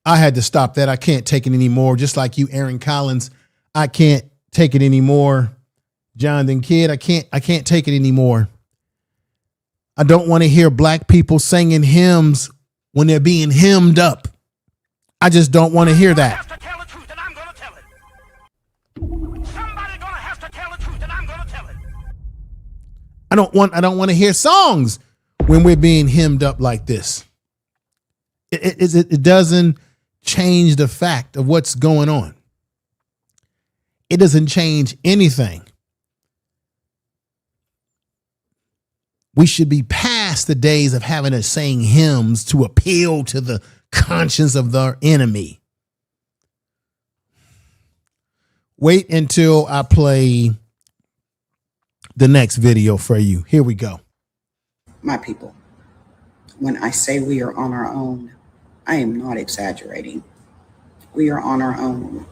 I had to stop that. I can't take it anymore. Just like you, Aaron Collins, I can't take it anymore. Jonathan Kidd, I can't take it anymore. I don't want to hear black people singing hymns when they're being hemmed up. I just don't want to hear that. Have to tell the truth, and I'm going to tell it. Somebody's going to have to tell the truth, and I'm going to tell it. I don't want to hear songs when we're being hemmed up like this. It doesn't change the fact of what's going on. It doesn't change anything. We should be past the days of having us sing hymns to appeal to the conscience of the enemy. Wait until I play the next video for you. Here we go. My people, when I say we are on our own, I am not exaggerating. We are on our own.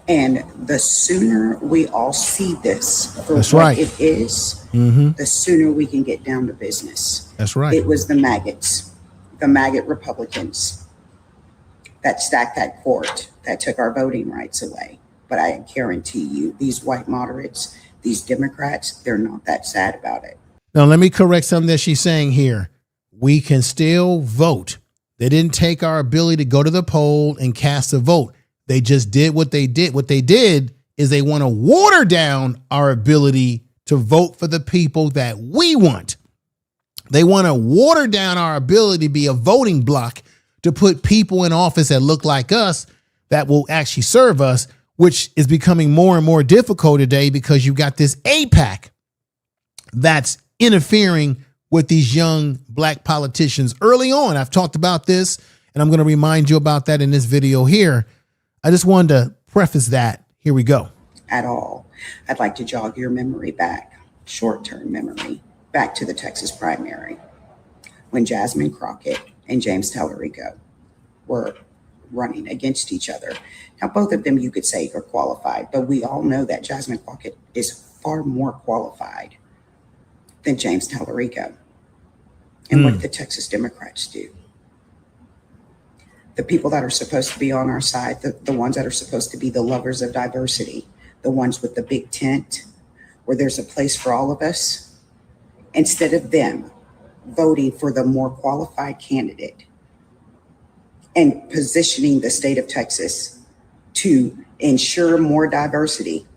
And the sooner we all see this for That's what right. it is, Mm-hmm. the sooner we can get down to business. That's right. It was the maggots the MAGA Republicans that stacked that court, that took our voting rights away. But I guarantee you, these white moderates, these Democrats, they're not that sad about it. Now, let me correct something that she's saying here. We can still vote. They didn't take our ability to go to the poll and cast a vote. They just did what they did. What they did is they want to water down our ability to vote for the people that we want. They want to water down our ability to be a voting bloc, to put people in office that look like us, that will actually serve us, which is becoming more and more difficult today because you got this AIPAC that's interfering with these young black politicians early on. I've talked about this, and I'm going to remind you about that in this video here. I just wanted to preface that. Here we go. At all. I'd like to jog your memory back, short-term memory, back to the Texas primary, when Jasmine Crockett and James Tallarico were running against each other. Now, both of them you could say are qualified, but we all know that Jasmine Crockett is far more qualified than James Tallarico. And what did the Texas Democrats do? The people that are supposed to be on our side, the ones that are supposed to be the lovers of diversity, the ones with the big tent, where there's a place for all of us, instead of them voting for the more qualified candidate and positioning the state of Texas to ensure more diversity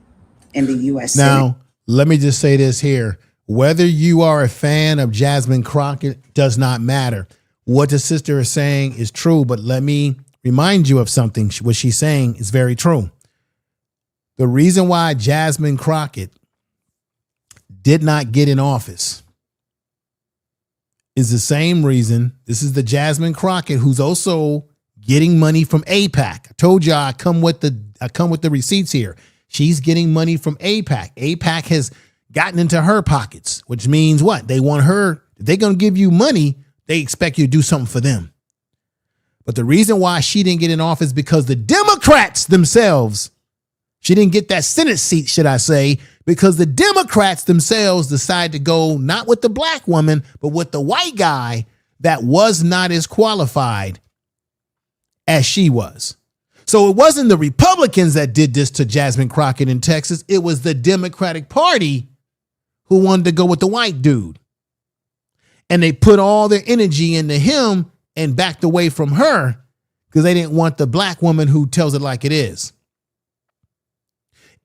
in the U.S. Senate. Now, let me just say this here. Whether you are a fan of Jasmine Crockett does not matter. What the sister is saying is true, but let me remind you of something. What she's saying is very true. The reason why Jasmine Crockett did not get in office is the same reason. This is the Jasmine Crockett who's also getting money from AIPAC. I told you I come with the receipts here. She's getting money from AIPAC. AIPAC has gotten into her pockets, which means what? They want her, if they're going to give you money, they expect you to do something for them. But the reason why she didn't get in office because the Democrats themselves, she didn't get that Senate seat, should I say, because the Democrats themselves decided to go not with the black woman, but with the white guy that was not as qualified as she was. So it wasn't the Republicans that did this to Jasmine Crockett in Texas. It was the Democratic Party who wanted to go with the white dude. And they put all their energy into him and backed away from her because they didn't want the black woman who tells it like it is.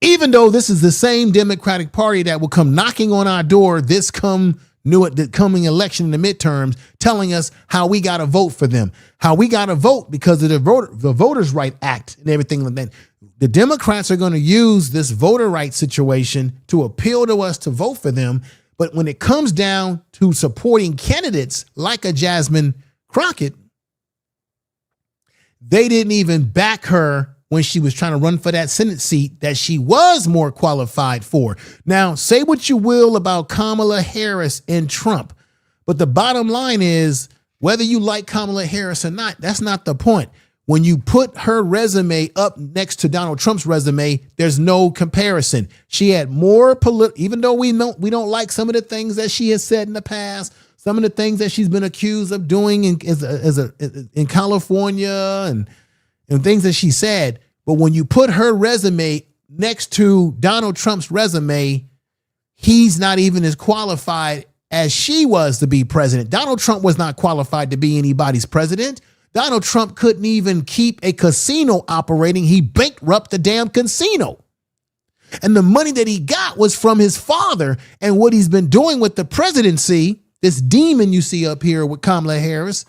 Even though this is the same Democratic Party that will come knocking on our door this coming election in the midterms, telling us how we got to vote for them, how we got to vote because of the Voters' Right Act and everything like that. The Democrats are going to use this voter rights situation to appeal to us to vote for them. But when it comes down to supporting candidates like a Jasmine Crockett, they didn't even back her when she was trying to run for that Senate seat that she was more qualified for. Now, say what you will about Kamala Harris and Trump, but the bottom line is whether you like Kamala Harris or not, that's not the point. When you put her resume up next to Donald Trump's resume, there's no comparison. She had more even though we don't like some of the things that she has said in the past, some of the things that she's been accused of doing in California and things that she said. But when you put her resume next to Donald Trump's resume, he's not even as qualified as she was to be president. Donald Trump was not qualified to be anybody's president. Donald Trump couldn't even keep a casino operating. He bankrupted the damn casino. And the money that he got was from his father. And what he's been doing with the presidency, this demon you see up here with Kamala Harris,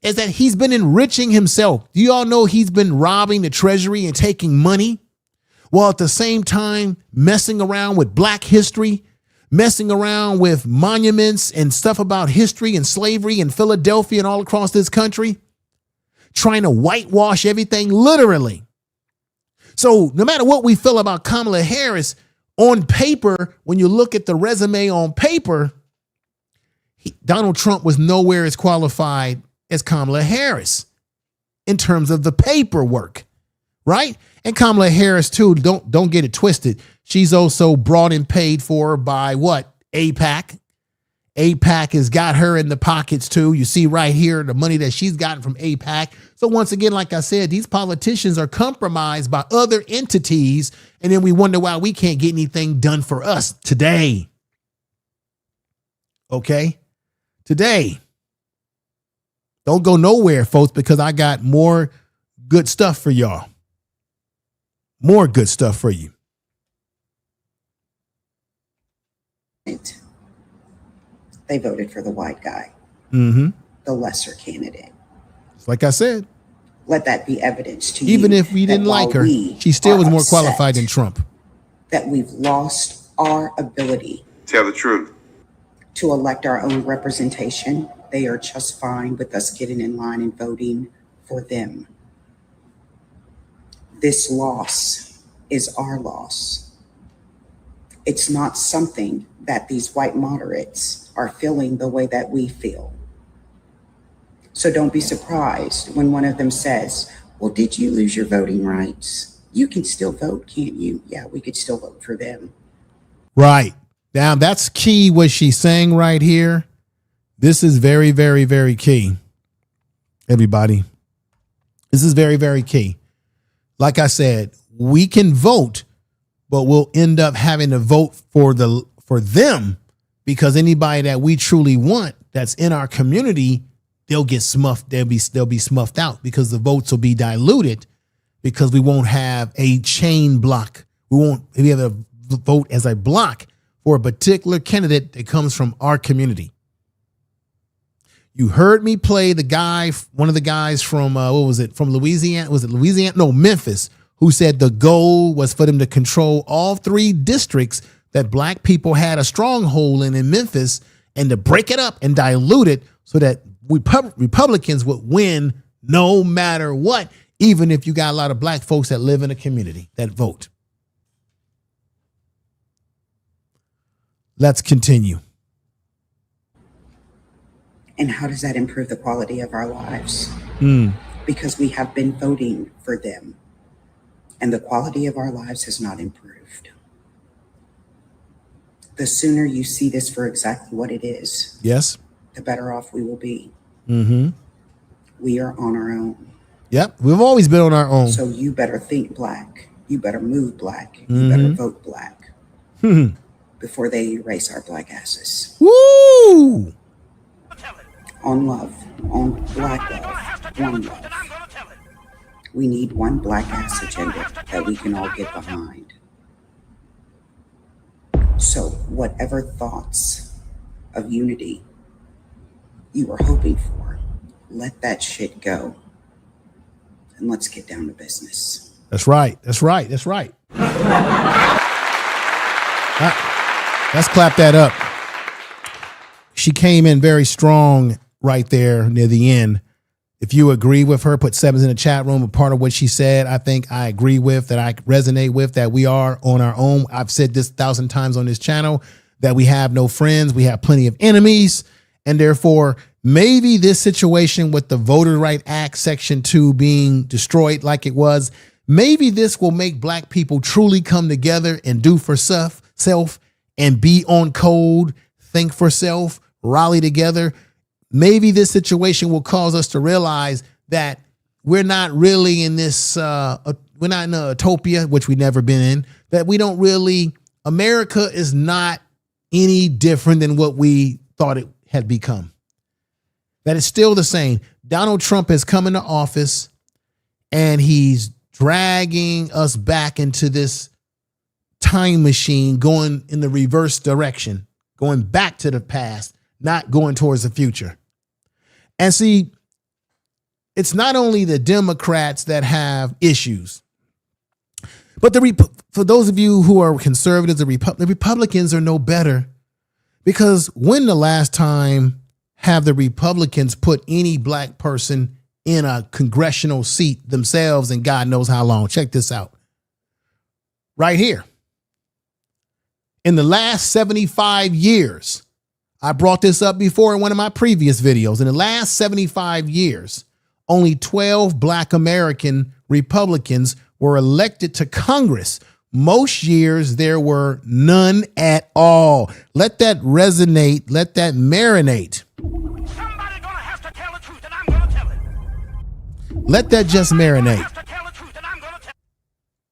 is that he's been enriching himself. Do you all know he's been robbing the treasury and taking money while at the same time messing around with black history, messing around with monuments and stuff about history and slavery in Philadelphia and all across this country, trying to whitewash everything literally. So no matter what we feel about Kamala Harris, on paper, when you look at the resume on paper, Donald Trump was nowhere as qualified as Kamala Harris in terms of the paperwork, right? And Kamala Harris too, don't get it twisted. She's also brought and paid for by what? AIPAC. AIPAC has got her in the pockets too. You see right here the money that she's gotten from AIPAC. So once again, like I said, these politicians are compromised by other entities, and then we wonder why we can't get anything done for us today. Okay? Today. Don't go nowhere, folks, because I got more good stuff for y'all. More good stuff for you. They voted for the white guy, Mm-hmm. the lesser candidate. Like I said, let that be evidence to you. Even if we didn't like her, she still was more qualified than Trump. That we've lost our ability. Tell the truth. To elect our own representation. They are just fine with us getting in line and voting for them. This loss is our loss. It's not something that these white moderates are feeling the way that we feel. So don't be surprised when one of them says, well, did you lose your voting rights? You can still vote, can't you? Yeah, we could still vote for them. Right. Now, that's key what she's saying right here. This is very, very, very key. Everybody. This is very, very key. Like I said, we can vote, but we'll end up having to vote for them because anybody that we truly want that's in our community, they'll get smuffed. They'll be smuffed out because the votes will be diluted because we won't have a chain block. We have a vote as a block for a particular candidate that comes from our community. You heard me play the guy, one of the guys from, from Louisiana? Was it Louisiana? No, Memphis, who said the goal was for them to control all 3 districts that black people had a stronghold in Memphis and to break it up and dilute it so that Republicans would win no matter what, even if you got a lot of black folks that live in a community that vote. Let's continue. And how does that improve the quality of our lives? Because we have been voting for them and the quality of our lives has not improved. The sooner you see this for exactly what it is, yes, the better off we will be. Mm-hmm. We are on our own. Yep, we've always been on our own. So you better think black. You better move black. You better vote black before they erase our black asses. Woo! On love, on black love, one love. We need one black ass agenda that we can all get behind. So whatever thoughts of unity you were hoping for, let that shit go. And let's get down to business. That's right. That's right. That's right. Let's clap that up. She came in very strong right there near the end. If you agree with her, put 7s in the chat room. A part of what she said, I think I agree with, that I resonate with, that we are on our own. I've said this 1,000 times on this channel, that we have no friends. We have plenty of enemies. And therefore, maybe this situation with the Voter Right Act Section 2 being destroyed like it was, maybe this will make black people truly come together and do for self and be on code, think for self, rally together. Maybe this situation will cause us to realize that we're not really in this, we're not in a utopia, which we've never been in, that we don't really, America is not any different than what we thought it had become. That it's still the same. Donald Trump has come into office and he's dragging us back into this time machine, going in the reverse direction, going back to the past, not going towards the future. And see, it's not only the Democrats that have issues, but for those of you who are conservatives, the Republicans are no better, because when the last time have the Republicans put any black person in a congressional seat themselves, and God knows how long? Check this out. Right here. In the last 75 years, I brought this up before in one of my previous videos. In the last 75 years, only 12 black American Republicans were elected to Congress, Most years there were none at all. Let that resonate. Let that marinate. Somebody gonna have to tell the truth, and I'm gonna tell it. Let that just marinate. Have to tell the truth, and I'm gonna tell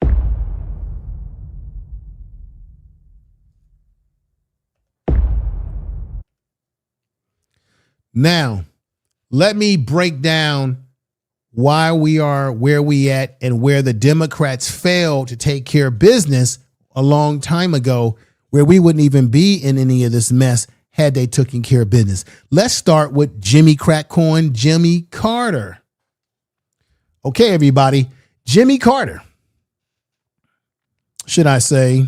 it. Now, let me break down why we are where we at and where the Democrats failed to take care of business a long time ago, where we wouldn't even be in any of this mess had they taken care of business. Let's start with Jimmy Crackcorn, Jimmy Carter. Okay, everybody, Jimmy Carter. Should I say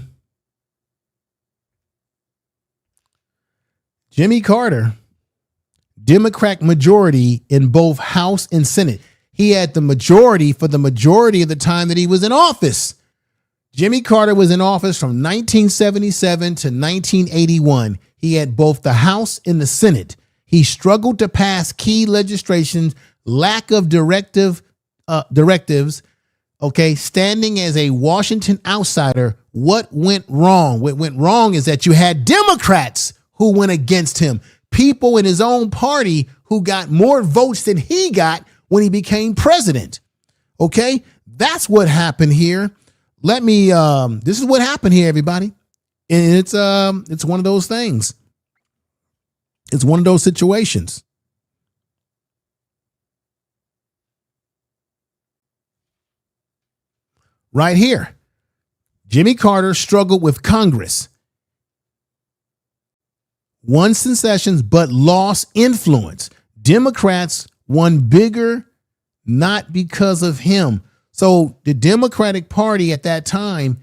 Jimmy Carter, Democrat majority in both House and Senate. He had the majority for the majority of the time that he was in office. Jimmy Carter was in office from 1977 to 1981. He had both the House and the Senate. He struggled to pass key legislation, lack of directives, okay, standing as a Washington outsider. What went wrong? What went wrong is that you had Democrats who went against him, people in his own party who got more votes than he got when he became president. Okay, that's what happened here. Let me, this is what happened here, everybody. And it's one of those things. It's one of those situations. Right here. Jimmy Carter struggled with Congress, won concessions, but lost influence. Democrats won bigger, not because of him. So the Democratic Party at that time,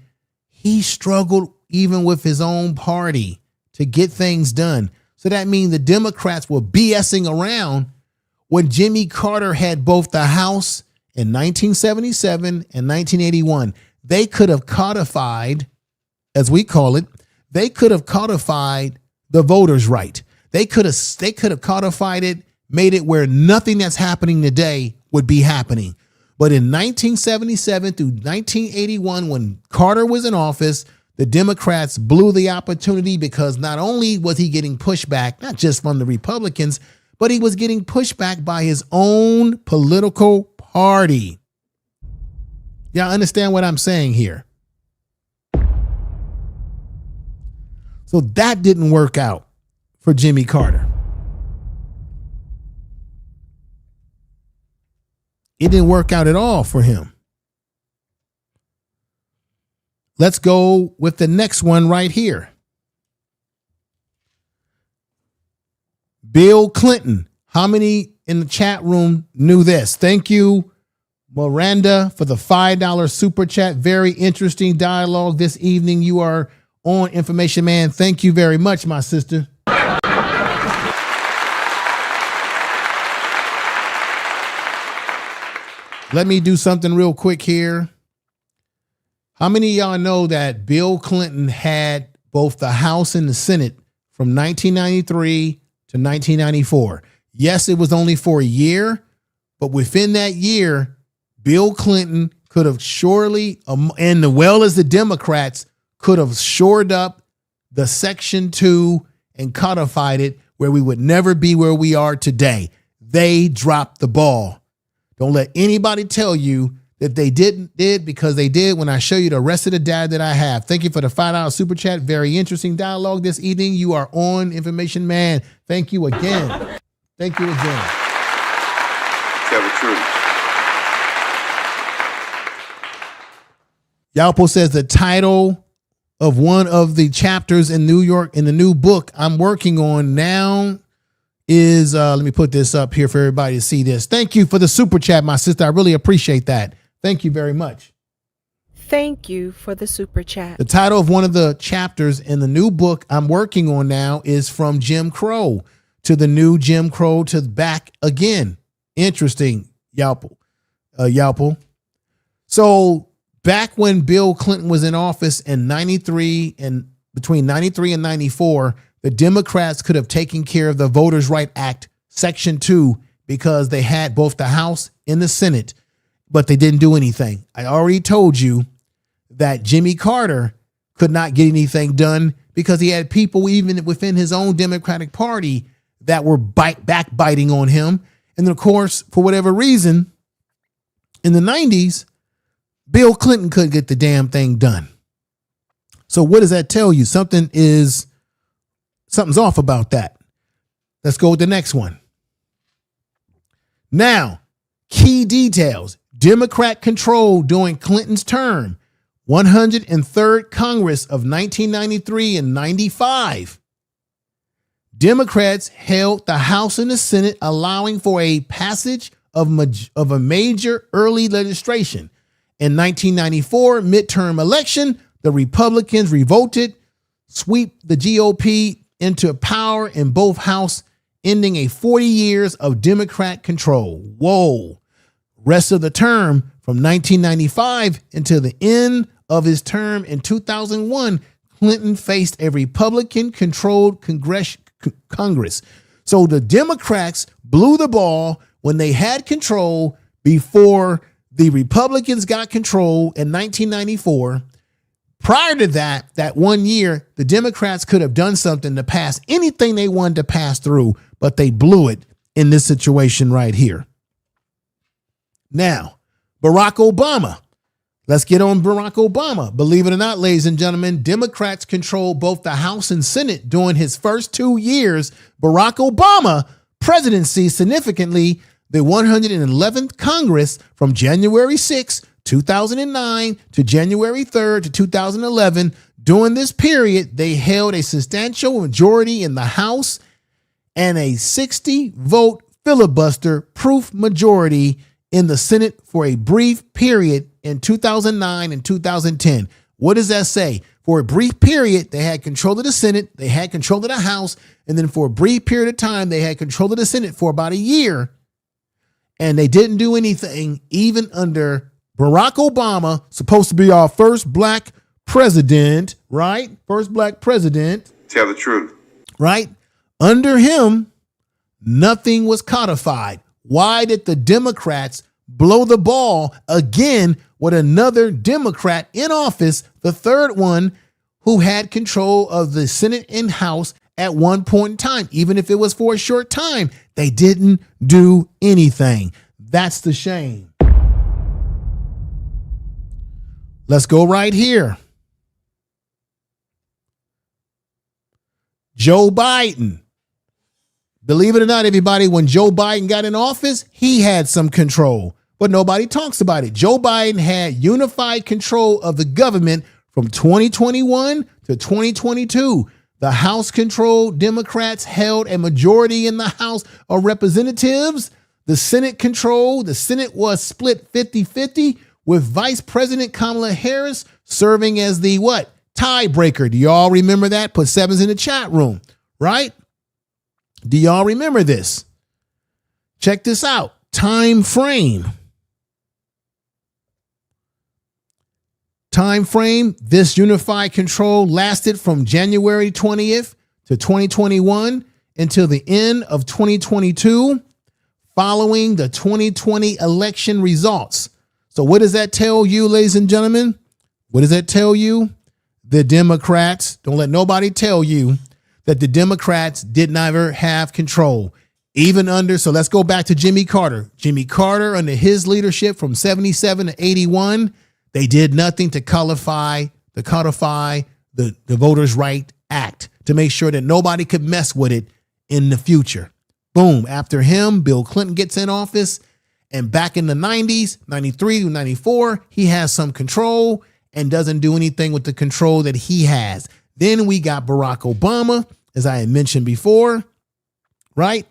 he struggled even with his own party to get things done. So that means the Democrats were BSing around when Jimmy Carter had both the House in 1977 and 1981. They could have codified, as we call it, they could have codified the voters' right. They could have codified it, made it where nothing that's happening today would be happening. But in 1977 through 1981, when Carter was in office, the Democrats blew the opportunity because not only was he getting pushback, not just from the Republicans, but he was getting pushback by his own political party. Y'all understand what I'm saying here? So that didn't work out for Jimmy Carter. It didn't work out at all for him. Let's go with the next one right here. Bill Clinton. How many in the chat room knew this? Thank you, Miranda, for the $5 super chat. Very interesting dialogue this evening. You are on Information Man. Thank you very much, my sister. Let me do something real quick here. How many of y'all know that Bill Clinton had both the House and the Senate from 1993 to 1994? Yes, it was only for a year, but within that year, Bill Clinton could have surely, and as well as the Democrats, could have shored up the Section 2 and codified it where we would never be where we are today. They dropped the ball. Don't let anybody tell you that they did because they did when I show you the rest of the data that I have. Thank you for the $5 super chat. Very interesting dialogue this evening. You are on Information Man. Thank you again. Thank you again. Tell the truth. Yalpo says the title of one of the chapters in New York in the new book I'm working on now is, let me put this up here for everybody to see this. Thank you for the super chat, my sister. I really appreciate that. Thank you very much. Thank you for the super chat. The title of one of the chapters in the new book I'm working on now is From Jim Crow to the New Jim Crow to Back Again. Interesting, Yalpo. So back when Bill Clinton was in office in 93 and between 93 and 94, the Democrats could have taken care of the Voters' Right Act, Section 2, because they had both the House and the Senate, but they didn't do anything. I already told you that Jimmy Carter could not get anything done because he had people even within his own Democratic Party that were backbiting on him. And then, of course, for whatever reason, in the 90s, Bill Clinton couldn't get the damn thing done. So what does that tell you? Something's off about that. Let's go with the next one. Now, key details. Democrat control during Clinton's term, 103rd Congress of 1993 and 95. Democrats held the House and the Senate, allowing for a passage of a major early legislation. In 1994 midterm election, the Republicans revolted, sweep the GOP into power in both houses, ending a 40 years of Democrat control. Whoa. Rest of the term from 1995 until the end of his term in 2001, Clinton faced a Republican-controlled Congress. So the Democrats blew the ball when they had control before the Republicans got control in 1994. Prior to that 1 year, the Democrats could have done something to pass anything they wanted to pass through, but they blew it in this situation right here. Now, Barack Obama. Let's get on Barack Obama. Believe it or not, ladies and gentlemen, Democrats controlled both the House and Senate during his first 2 years. Barack Obama presidency significantly the 111th Congress from January 6, 2009 to January 3rd to 2011. During this period, they held a substantial majority in the House and a 60-vote filibuster proof majority in the Senate for a brief period in 2009 and 2010. What does that say? For a brief period, they had control of the Senate, they had control of the House, and then for a brief period of time, they had control of the Senate for about a year, and they didn't do anything even under Barack Obama, supposed to be our first black president, right? First black president. Tell the truth. Right? Under him, nothing was codified. Why did the Democrats blow the ball again with another Democrat in office, the third one who had control of the Senate and House at one point in time? Even if it was for a short time, they didn't do anything. That's the shame. Let's go right here. Joe Biden. Believe it or not, everybody, when Joe Biden got in office, he had some control, but nobody talks about it. Joe Biden had unified control of the government from 2021 to 2022. The House controlled Democrats held a majority in the House of Representatives. The Senate controlled. The Senate was split 50-50 with Vice President Kamala Harris serving as the what? Tiebreaker. Do y'all remember that? Put sevens in the chat room, right? Do y'all remember this? Check this out. Time frame. Time frame. This unified control lasted from January 20th to 2021 until the end of 2022 following the 2020 election results. So what does that tell you, ladies and gentlemen? What does that tell you? The Democrats, don't let nobody tell you that the Democrats did never have control, even under. So let's go back to Jimmy Carter. Jimmy Carter, under his leadership from 77 to 81, they did nothing to codify the Voters' Right Act to make sure that nobody could mess with it in the future. Boom. After him, Bill Clinton gets in office. And back in the 90s, 93 to 94, he has some control and doesn't do anything with the control that he has. Then we got Barack Obama, as I had mentioned before, right?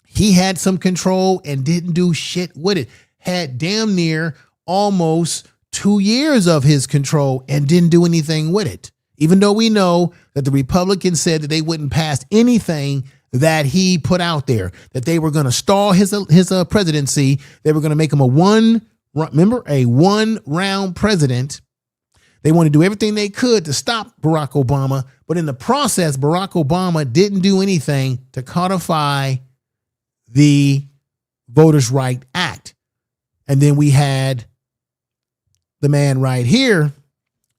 He had some control and didn't do shit with it. Had damn near almost 2 years of his control and didn't do anything with it. Even though we know that the Republicans said that they wouldn't pass anything that he put out there, that they were going to stall his presidency. They were going to make him a one-round president. They want to do everything they could to stop Barack Obama. But in the process, Barack Obama didn't do anything to codify the Voters' Right Act. And then we had the man right here,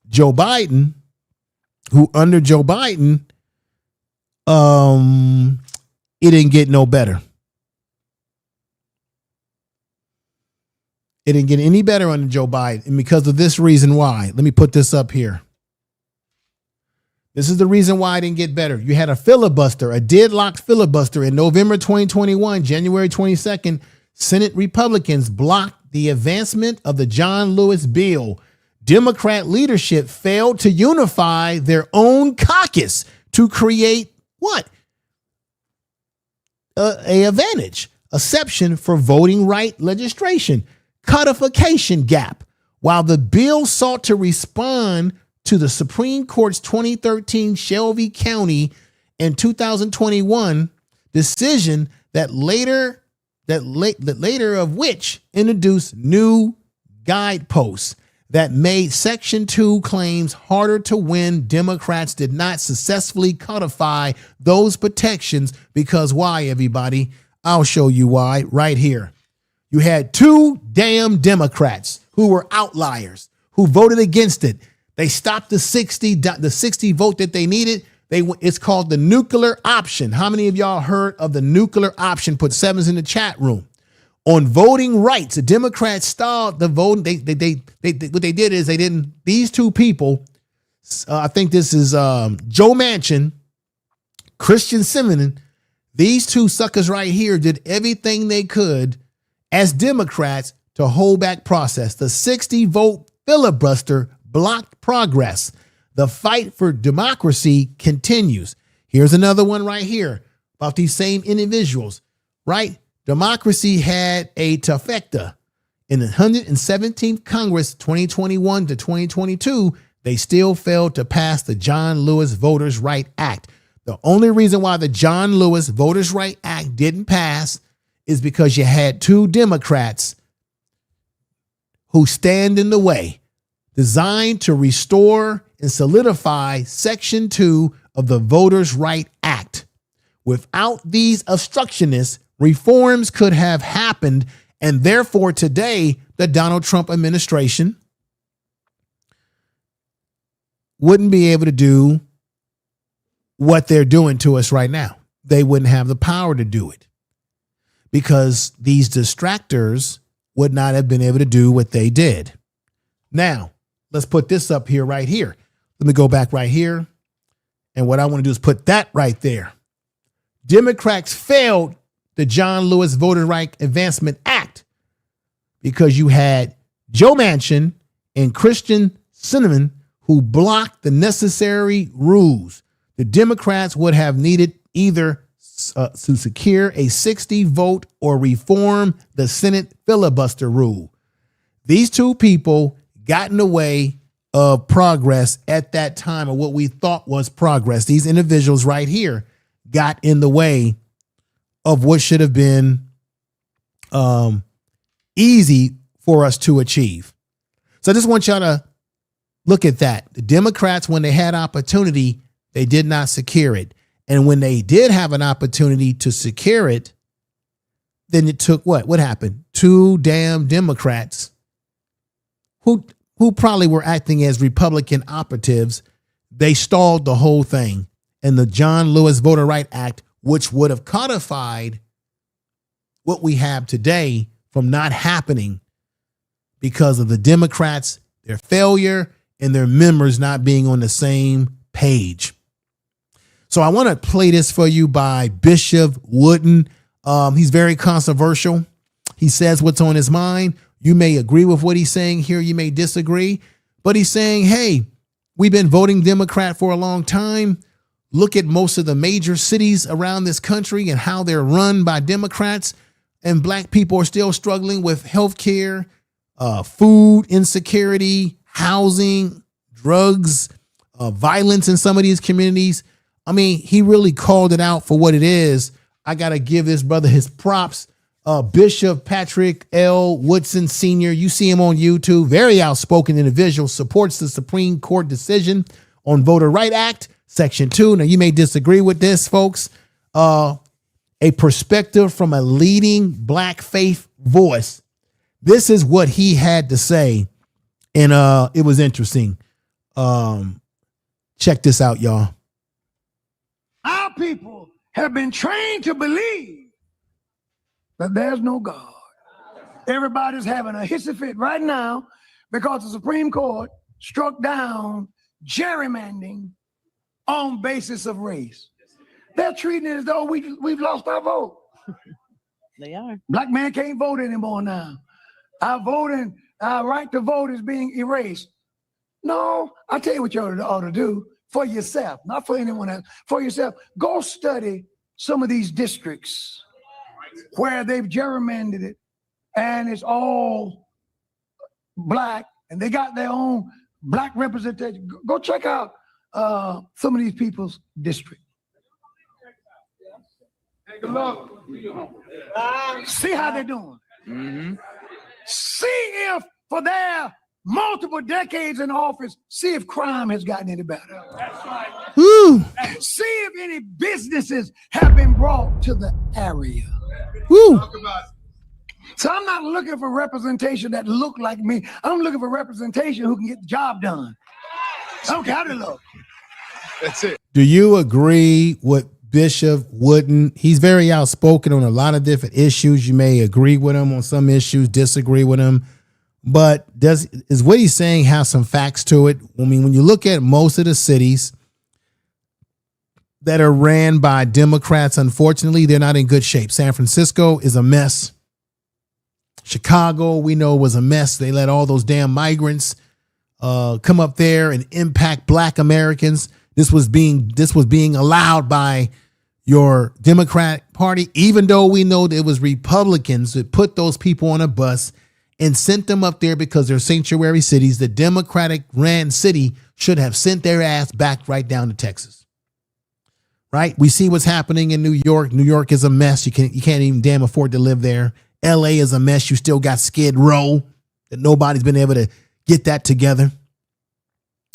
Joe Biden, who under Joe Biden, it didn't get no better. It didn't get any better under Joe Biden. And because of this reason why, let me put this up here. This is the reason why it didn't get better. You had a filibuster, a deadlocked filibuster in November 2021, January 22nd. Senate Republicans blocked the advancement of the John Lewis bill. Democrat leadership failed to unify their own caucus to create what? A advantage, exception for voting right legislation, codification gap. While the bill sought to respond to the Supreme Court's 2013 Shelby County and 2021 decision that later of which introduced new guideposts that made Section 2 claims harder to win, Democrats did not successfully codify those protections because why, everybody? I'll show you why right here. You had two damn Democrats who were outliers who voted against it. They stopped the 60 vote that they needed. It's called the nuclear option. How many of y'all heard of the nuclear option? Put sevens in the chat room. On voting rights, the Democrats stalled the vote. What they did is these two people, I think this is Joe Manchin, Christian Simmons, these two suckers right here did everything they could as Democrats to hold back process. The 60 vote filibuster blocked progress. The fight for democracy continues. Here's another one right here about these same individuals, right? Democracy had a trifecta. In the 117th Congress, 2021 to 2022, they still failed to pass the John Lewis Voters' Right Act. The only reason why the John Lewis Voters' Right Act didn't pass is because you had two Democrats who stand in the way, designed to restore and solidify Section 2 of the Voters' Right Act. Without these obstructionists, reforms could have happened, and therefore today the Donald Trump administration wouldn't be able to do what they're doing to us right now. They wouldn't have the power to do it because these distractors would not have been able to do what they did. Now, let's put this up here right here. Let me go back right here. And what I want to do is put that right there. Democrats failed the John Lewis Voter Right Advancement Act because you had Joe Manchin and Christian Simmons who blocked the necessary rules. The Democrats would have needed either to secure a 60 vote or reform the Senate filibuster rule. These two people got in the way of progress at that time, or what we thought was progress. These individuals right here got in the way of what should have been easy for us to achieve. So I just want y'all to look at that. The Democrats, when they had opportunity, they did not secure it. And when they did have an opportunity to secure it, then it took what? What happened? Two damn Democrats who probably were acting as Republican operatives. They stalled the whole thing. And the John Lewis Voter Right Act, which would have codified what we have today, from not happening because of the Democrats, their failure, and their members not being on the same page. So I want to play this for you by Bishop Wooden. He's very controversial. He says what's on his mind. You may agree with what he's saying here. You may disagree. But he's saying, hey, we've been voting Democrat for a long time. Look at most of the major cities around this country and how they're run by Democrats. And black people are still struggling with health care, food insecurity, housing, drugs, violence in some of these communities. I mean, he really called it out for what it is. I got to give this brother his props. Bishop Patrick L. Woodson Sr., you see him on YouTube, very outspoken individual, supports the Supreme Court decision on Voter Right Act, Section 2. Now, you may disagree with this, folks. A perspective from a leading black faith voice. This is what he had to say, and it was interesting. Check this out, y'all. Our people have been trained to believe that there's no God. Everybody's having a hissy fit right now because the Supreme Court struck down gerrymandering on basis of race. They're treating it as though we've lost our vote. They are. Black man can't vote anymore now. Our right to vote is being erased. No, I'll tell you what you ought to do for yourself, not for anyone else, for yourself. Go study some of these districts where they've gerrymandered it and it's all black and they got their own black representation. Go check out some of these people's district. Take a look. See how they're doing. Mm-hmm. See if for their multiple decades in office, see if crime has gotten any better. That's right. Woo. See if any businesses have been brought to the area. Woo. So I'm not looking for representation that look like me. I'm looking for representation who can get the job done. I don't care how they look. That's it. Do you agree with Bishop Wooden? He's very outspoken on a lot of different issues. You may agree with him on some issues, disagree with him. But is what he's saying have some facts to it? I mean, when you look at most of the cities that are ran by Democrats, unfortunately, they're not in good shape. San Francisco is a mess. Chicago, we know, was a mess. They let all those damn migrants come up there and impact black Americans. This was being allowed by your Democrat Party, even though we know that it was Republicans that put those people on a bus and sent them up there because they're sanctuary cities. The Democratic ran city should have sent their ass back right down to Texas. Right? We see what's happening in New York. New York is a mess. You can't even damn afford to live there. LA is a mess. You still got Skid Row that nobody's been able to get that together.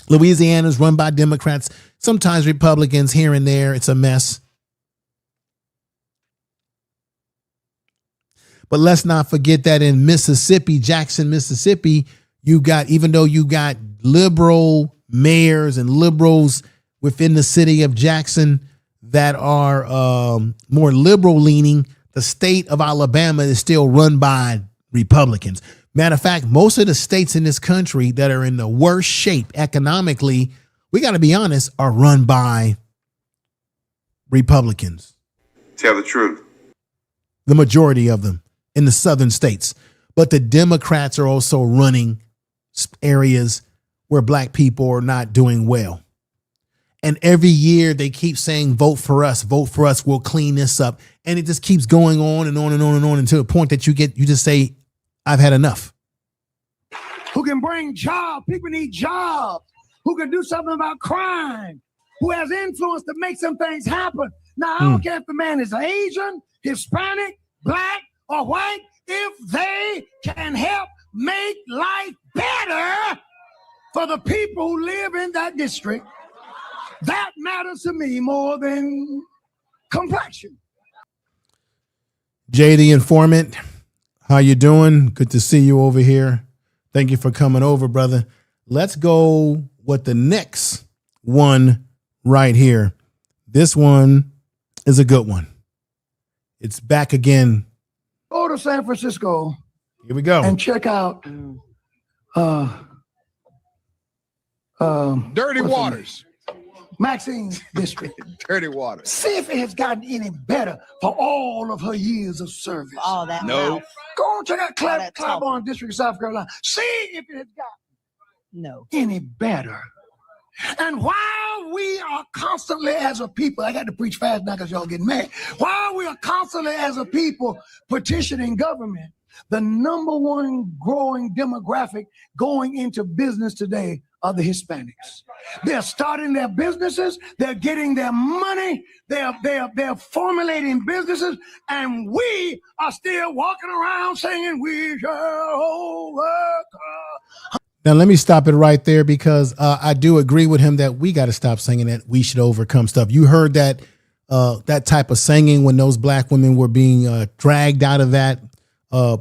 Louisiana is run by Democrats, sometimes Republicans here and there. It's a mess. But let's not forget that in Mississippi, Jackson, Mississippi, even though you got liberal mayors and liberals within the city of Jackson that are more liberal leaning, the state of Alabama is still run by Republicans. Matter of fact, most of the states in this country that are in the worst shape economically, we got to be honest, are run by Republicans. Tell the truth. The majority of them in the southern states. But the Democrats are also running areas where black people are not doing well. And every year they keep saying, vote for us, we'll clean this up. And it just keeps going on and on and on and on until the point that you just say, I've had enough. Who can bring jobs? People need jobs. Who can do something about crime? Who has influence to make some things happen? Now, I don't care if the man is Asian, Hispanic, black, or white. If they can help make life better for the people who live in that district, that matters to me more than complexion. Jay the Informant, how you doing? Good to see you over here. Thank you for coming over, brother. Let's go with the next one right here. This one is a good one. It's back again. Go to San Francisco. Here we go. And check out Dirty Waters. Maxine's district. Dirty Waters. See if it has gotten any better for all of her years of service. All that. No. Mouth. Go and check out Claiborne District of South Carolina. See if it has gotten any better. And while we are constantly as a people, I got to preach fast now because y'all getting mad. While we are constantly as a people petitioning government, the number one growing demographic going into business today are the Hispanics. They're starting their businesses, they're getting their money, they're formulating businesses, and we are still walking around singing, we shall overcome. Now, let me stop it right there because I do agree with him that we got to stop singing that we should overcome stuff. You heard that type of singing when those black women were being dragged out of that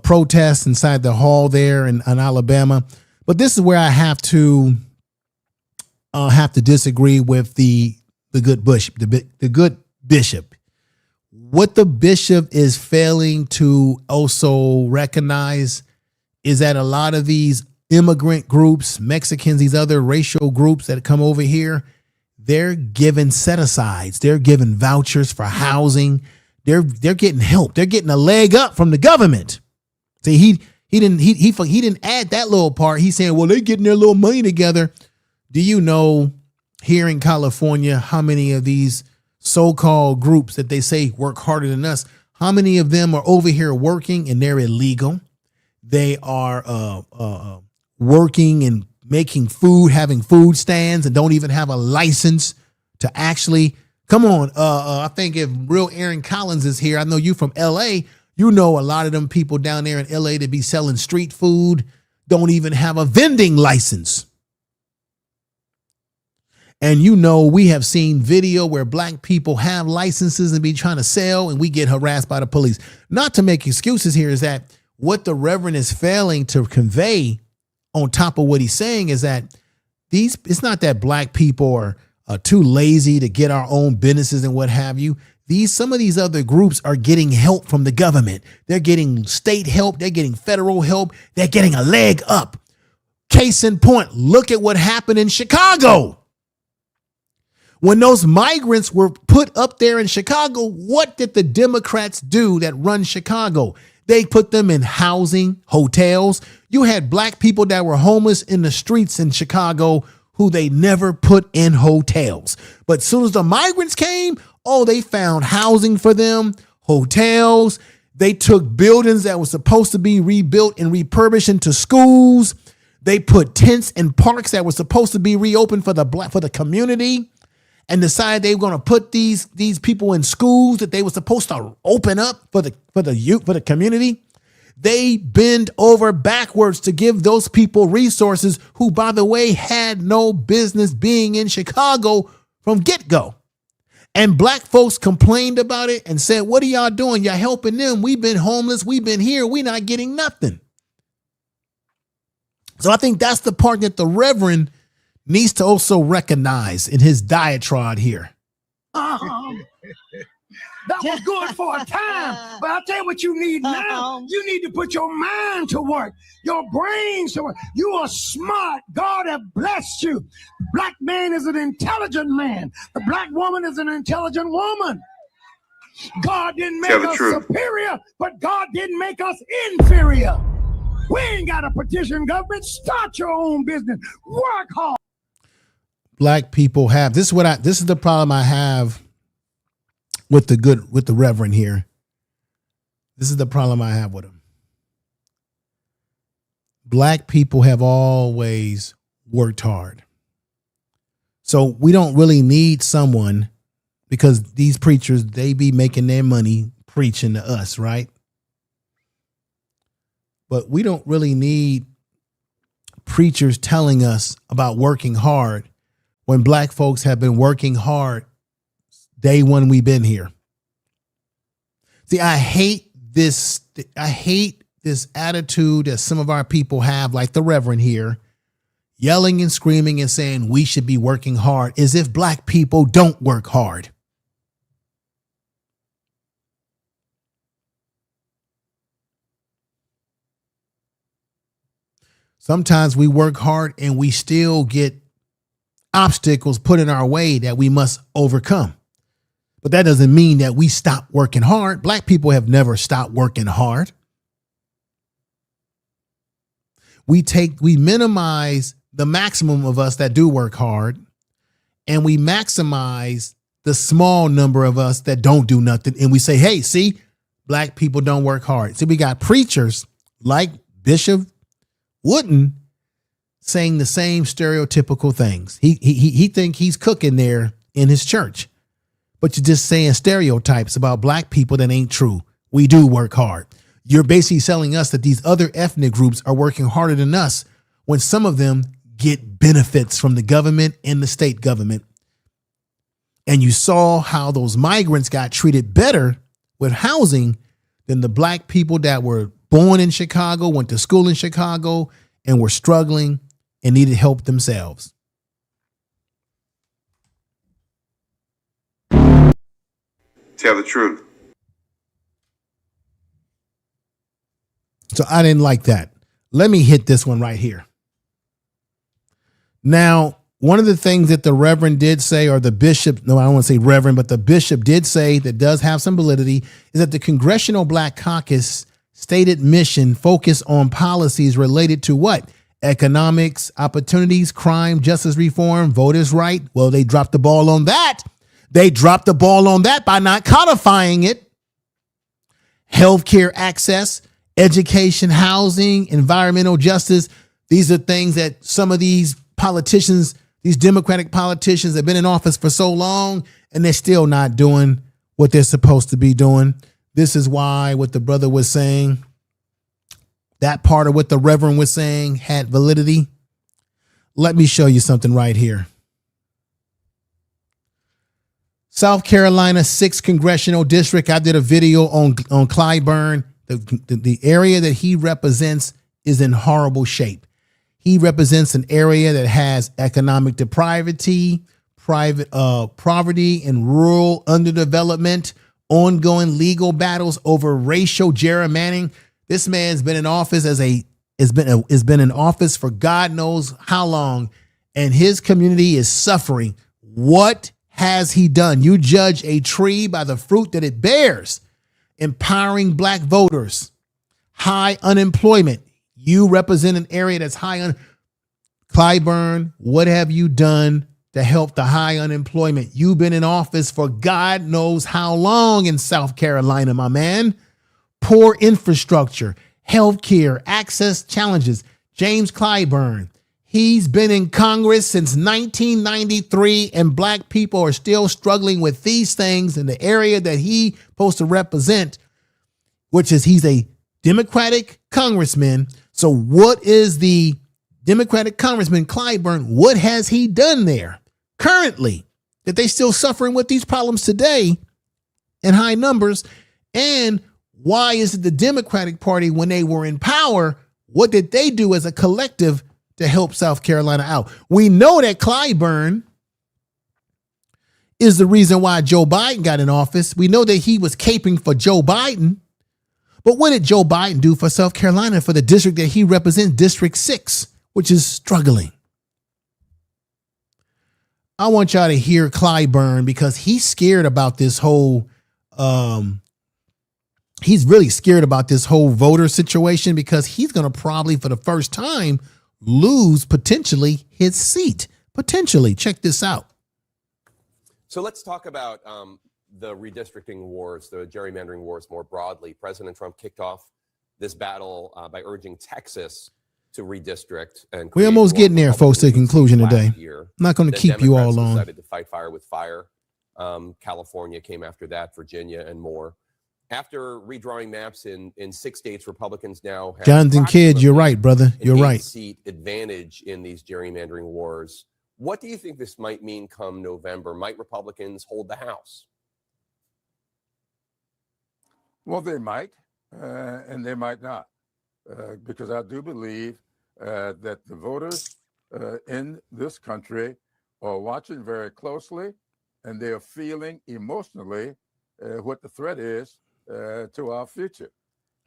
protest inside the hall there in Alabama. But this is where I have to have to disagree with the good bishop. What the bishop is failing to also recognize is that a lot of these immigrant groups, Mexicans, these other racial groups that come over here, they're given set-asides. They're given vouchers for housing. They're getting help. They're getting a leg up from the government. See, he didn't add that little part. He's saying, well, they're getting their little money together. Do you know here in California how many of these so-called groups that they say work harder than us, how many of them are over here working and they're illegal? They are working and making food, having food stands, and don't even have a license to actually come on. I think if real Aaron Collins is here, I know you from LA, you know a lot of them people down there in LA that be selling street food don't even have a vending license. And you know, we have seen video where black people have licenses and be trying to sell and we get harassed by the police. Not to make excuses here, is that what the Reverend is failing to convey on top of what he's saying is that it's not that black people are too lazy to get our own businesses and what have you. Some of these other groups are getting help from the government. They're getting state help. They're getting federal help. They're getting a leg up. Case in point, look at what happened in Chicago. When those migrants were put up there in Chicago, what did the Democrats do that run Chicago? They put them in housing, hotels. You had black people that were homeless in the streets in Chicago who they never put in hotels. But as soon as the migrants came, they found housing for them, hotels. They took buildings that were supposed to be rebuilt and refurbished into schools. They put tents in parks that were supposed to be reopened for the community, and decided they were going to put these people in schools that they were supposed to open up for the youth, for the community. They bend over backwards to give those people resources who, by the way, had no business being in Chicago from get-go. And black folks complained about it and said, what are y'all doing? Y'all helping them. We've been homeless. We've been here. We're not getting nothing. So I think that's the part that the Reverend needs to also recognize in his diatribe here. That was good for a time, but I'll tell you what you need now. You need to put your mind to work, your brains to work. You are smart. God have blessed you. Black man is an intelligent man. The black woman is an intelligent woman. God didn't make us superior, but God didn't make us inferior. We ain't got to petition government. Start your own business. Work hard. Black people have this is the problem I have with the Reverend here. This is the problem I have with him. Black people have always worked hard. So we don't really need someone, because these preachers, they be making their money preaching to us, right? But we don't really need preachers telling us about working hard when black folks have been working hard day one we've been here. See, I hate this attitude that some of our people have, like the Reverend here, yelling and screaming and saying we should be working hard, as if black people don't work hard. Sometimes we work hard and we still get obstacles put in our way that we must overcome. But that doesn't mean that we stop working hard. Black people have never stopped working hard. We minimize the maximum of us that do work hard, and we maximize the small number of us that don't do nothing. And we say, hey, see, black people don't work hard. See, we got preachers like Bishop Wooden saying the same stereotypical things. He think he's cooking there in his church, but you're just saying stereotypes about black people that ain't true. We do work hard. You're basically telling us that these other ethnic groups are working harder than us, when some of them get benefits from the government and the state government. And you saw how those migrants got treated better with housing than the black people that were born in Chicago, went to school in Chicago, and were struggling and needed help themselves. Tell the truth. So I didn't like that. Let me hit this one right here. Now, one of the things that the Reverend did say, or the bishop, no, I don't want to say Reverend, but the bishop did say that does have some validity, is that the Congressional Black Caucus stated mission focus on policies related to what? Economics, opportunities, crime, justice reform, voters' right. Well, they dropped the ball on that. They dropped the ball on that by not codifying it. Healthcare access, education, housing, environmental justice. These are things that some of these politicians, these Democratic politicians, have been in office for so long, and they're still not doing what they're supposed to be doing. This is why what the brother was saying, that part of what the Reverend was saying had validity. Let me show you something right here. South Carolina 6th Congressional District. I did a video on Clyburn. The area that he represents is in horrible shape. He represents an area that has economic depravity, poverty and rural underdevelopment, ongoing legal battles over racial gerrymandering. This man's been in office has been in office for God knows how long, and his community is suffering. What has he done? You judge a tree by the fruit that it bears. Empowering black voters, high unemployment. You represent an area that's high. Clyburn, what have you done to help the high unemployment? You've been in office for God knows how long in South Carolina, my man. Poor infrastructure, healthcare, access challenges. James Clyburn, he's been in Congress since 1993, and black people are still struggling with these things in the area that he's supposed to represent, which is he's a Democratic congressman. So what is the Democratic Congressman Clyburn, what has he done there currently that they still suffering with these problems today in high numbers? And why is it the Democratic Party, when they were in power, what did they do as a collective to help South Carolina out? We know that Clyburn is the reason why Joe Biden got in office. We know that he was caping for Joe Biden. But what did Joe Biden do for South Carolina, for the district that he represents, District 6, which is struggling? I want y'all to hear Clyburn, because he's scared about this whole, he's really scared about this whole voter situation, because he's going to probably, for the first time, lose potentially his seat. Potentially. Check this out. So let's talk about the redistricting wars, the gerrymandering wars more broadly. President Trump kicked off this battle by urging Texas to redistrict. And we're almost getting there, folks, to the conclusion today. I'm not going to keep you all long. Decided to fight fire with fire. California came after that, Virginia, and more. After redrawing maps in 6 states, Republicans now have Jonathan Kidd, you're right, brother. You're right. Seat advantage in these gerrymandering wars. What do you think this might mean come November? Might Republicans hold the House? Well, they might, and they might not, because I do believe that the voters in this country are watching very closely, and they are feeling emotionally what the threat is to our future.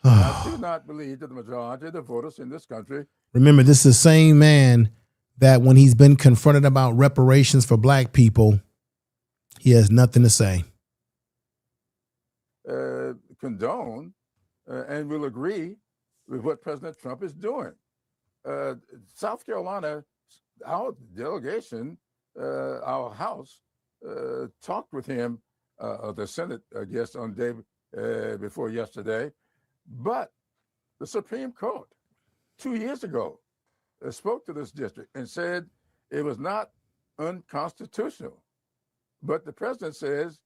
I do not believe that the majority of the voters in this country. Remember, this is the same man that when he's been confronted about reparations for black people, he has nothing to say. Condone and will agree with what President Trump is doing. South Carolina, our delegation, our House, talked with him, the Senate, I guess, on day before yesterday. But the Supreme Court 2 years ago spoke to this district and said it was not unconstitutional. But the president says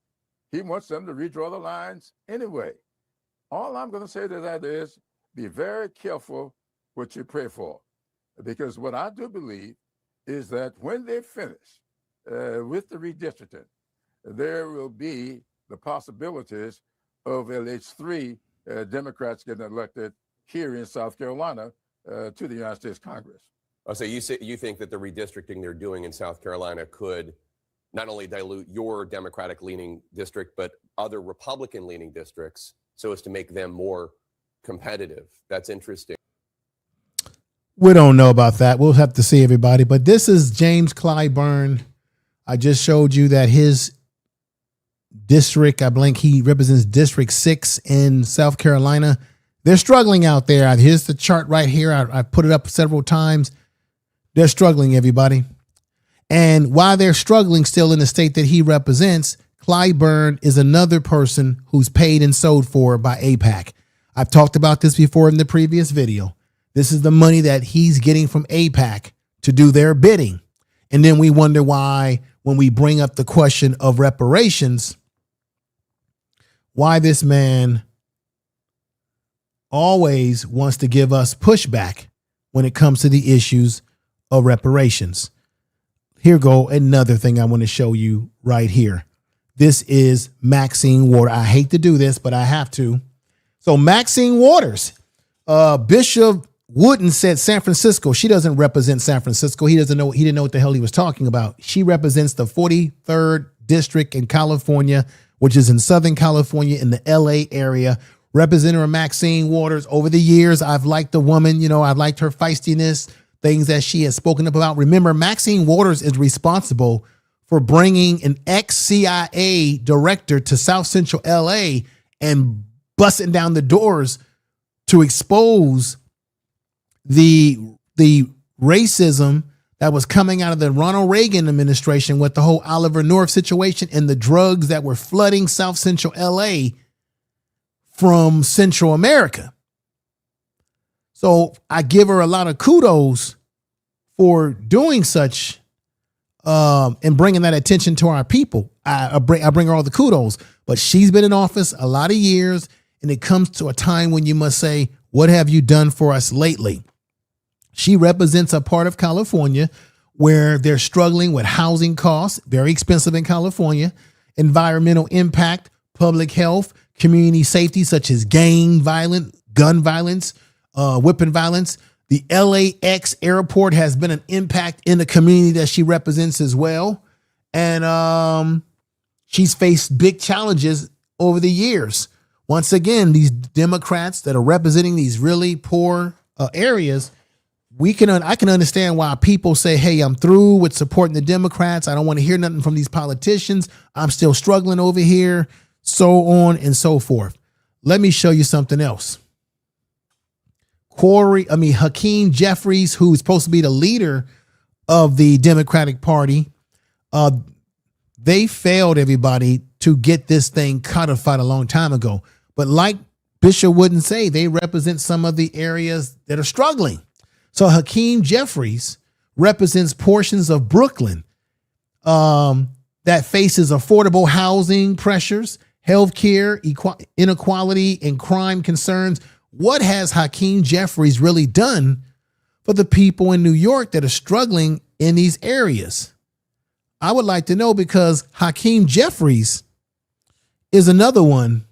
he wants them to redraw the lines anyway. All I'm going to say to that is be very careful what you pray for, because what I do believe is that when they finish with the redistricting, there will be the possibilities of at least 3 Democrats getting elected here in South Carolina to the United States Congress. Oh, so you think that the redistricting they're doing in South Carolina could not only dilute your Democratic-leaning district, but other Republican leaning districts so as to make them more competitive. That's interesting. We don't know about that. We'll have to see, everybody. But this is James Clyburn. I just showed you that his district, I believe he represents District 6 in South Carolina. They're struggling out there. Here's the chart right here. I put it up several times. They're struggling, everybody. And while they're struggling still in the state that he represents, Clyburn is another person who's paid and sold for by AIPAC. I've talked about this before in the previous video. This is the money that he's getting from AIPAC to do their bidding. And then we wonder why, when we bring up the question of reparations, why this man always wants to give us pushback when it comes to the issues of reparations. Here go another thing I want to show you right here. This is Maxine Waters. I hate to do this, but I have to. So Maxine Waters, Bishop Wooden said San Francisco. She doesn't represent San Francisco. He didn't know what the hell he was talking about. She represents the 43rd district in California, which is in Southern California in the LA area. Representative Maxine Waters, over the years, I've liked the woman. You know, I've liked her feistiness, things that she has spoken about. Remember, Maxine Waters is responsible for bringing an ex-CIA director to South Central LA and busting down the doors to expose the racism that was coming out of the Ronald Reagan administration with the whole Oliver North situation and the drugs that were flooding South Central LA from Central America. So I give her a lot of kudos for doing such and bringing that attention to our people. I bring her all the kudos, but she's been in office a lot of years, and it comes to a time when you must say, what have you done for us lately? She represents a part of California where they're struggling with housing costs, very expensive in California, environmental impact, public health, community safety, such as gang violence, gun violence, weapon violence. The LAX airport has been an impact in the community that she represents as well. And she's faced big challenges over the years. Once again, these Democrats that are representing these really poor areas, I can understand why people say, hey, I'm through with supporting the Democrats. I don't want to hear nothing from these politicians. I'm still struggling over here, so on and so forth. Let me show you something else. Hakeem Jeffries, who's supposed to be the leader of the Democratic Party, they failed, everybody, to get this thing codified a long time ago. But like Bishop wouldn't say, they represent some of the areas that are struggling. So Hakeem Jeffries represents portions of Brooklyn that faces affordable housing pressures, healthcare inequality, and crime concerns. What has Hakeem Jeffries really done for the people in New York that are struggling in these areas? I would like to know, because Hakeem Jeffries is another one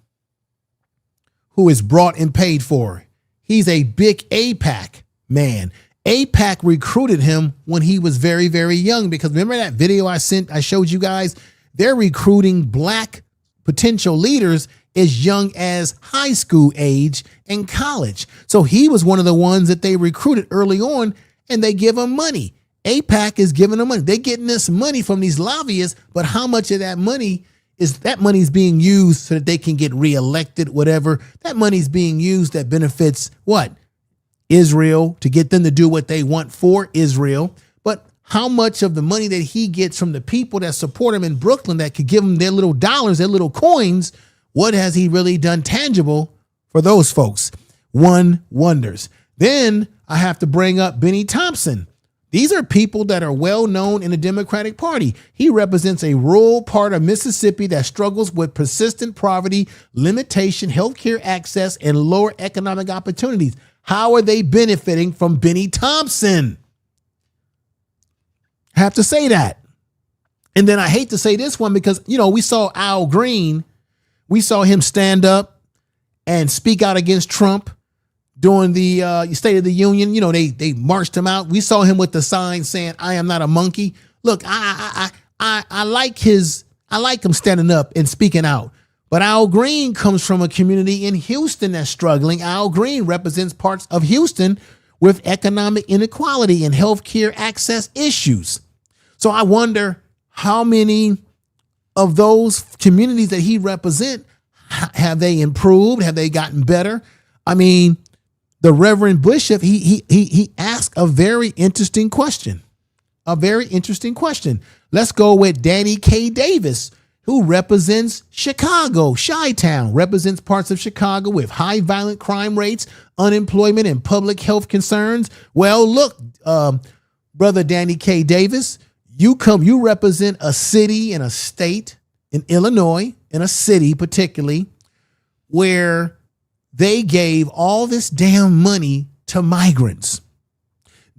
who is brought and paid for. He's a big AIPAC man. AIPAC recruited him when he was very, very young, because remember that video I showed you guys? They're recruiting black potential leaders as young as high school age and college. So he was one of the ones that they recruited early on, and they give him money. AIPAC is giving them money. They're getting this money from these lobbyists, but how much of that money is being used so that they can get reelected, whatever? That money's being used that benefits what? Israel, to get them to do what they want for Israel. But how much of the money that he gets from the people that support him in Brooklyn that could give him their little dollars, their little coins, what has he really done tangible for those folks? One wonders. Then I have to bring up Benny Thompson. These are people that are well known in the Democratic Party. He represents a rural part of Mississippi that struggles with persistent poverty, limitation, healthcare access, and lower economic opportunities. How are they benefiting from Benny Thompson? I have to say that. And then I hate to say this one because, we saw Al Green. We saw him stand up and speak out against Trump during the State of the Union. They marched him out. We saw him with the sign saying, "I am not a monkey." Look, I like him standing up and speaking out. But Al Green comes from a community in Houston that's struggling. Al Green represents parts of Houston with economic inequality and healthcare access issues. So I wonder how many of those communities that he represents, have they improved? Have they gotten better? I mean, the Reverend Bishop, he asked a very interesting question. Let's go with Danny K. Davis, who represents Chicago, Chi-Town, represents parts of Chicago with high violent crime rates, unemployment, and public health concerns. Well, look, brother Danny K. Davis, you represent a city and a state in Illinois, in a city particularly, where they gave all this damn money to migrants.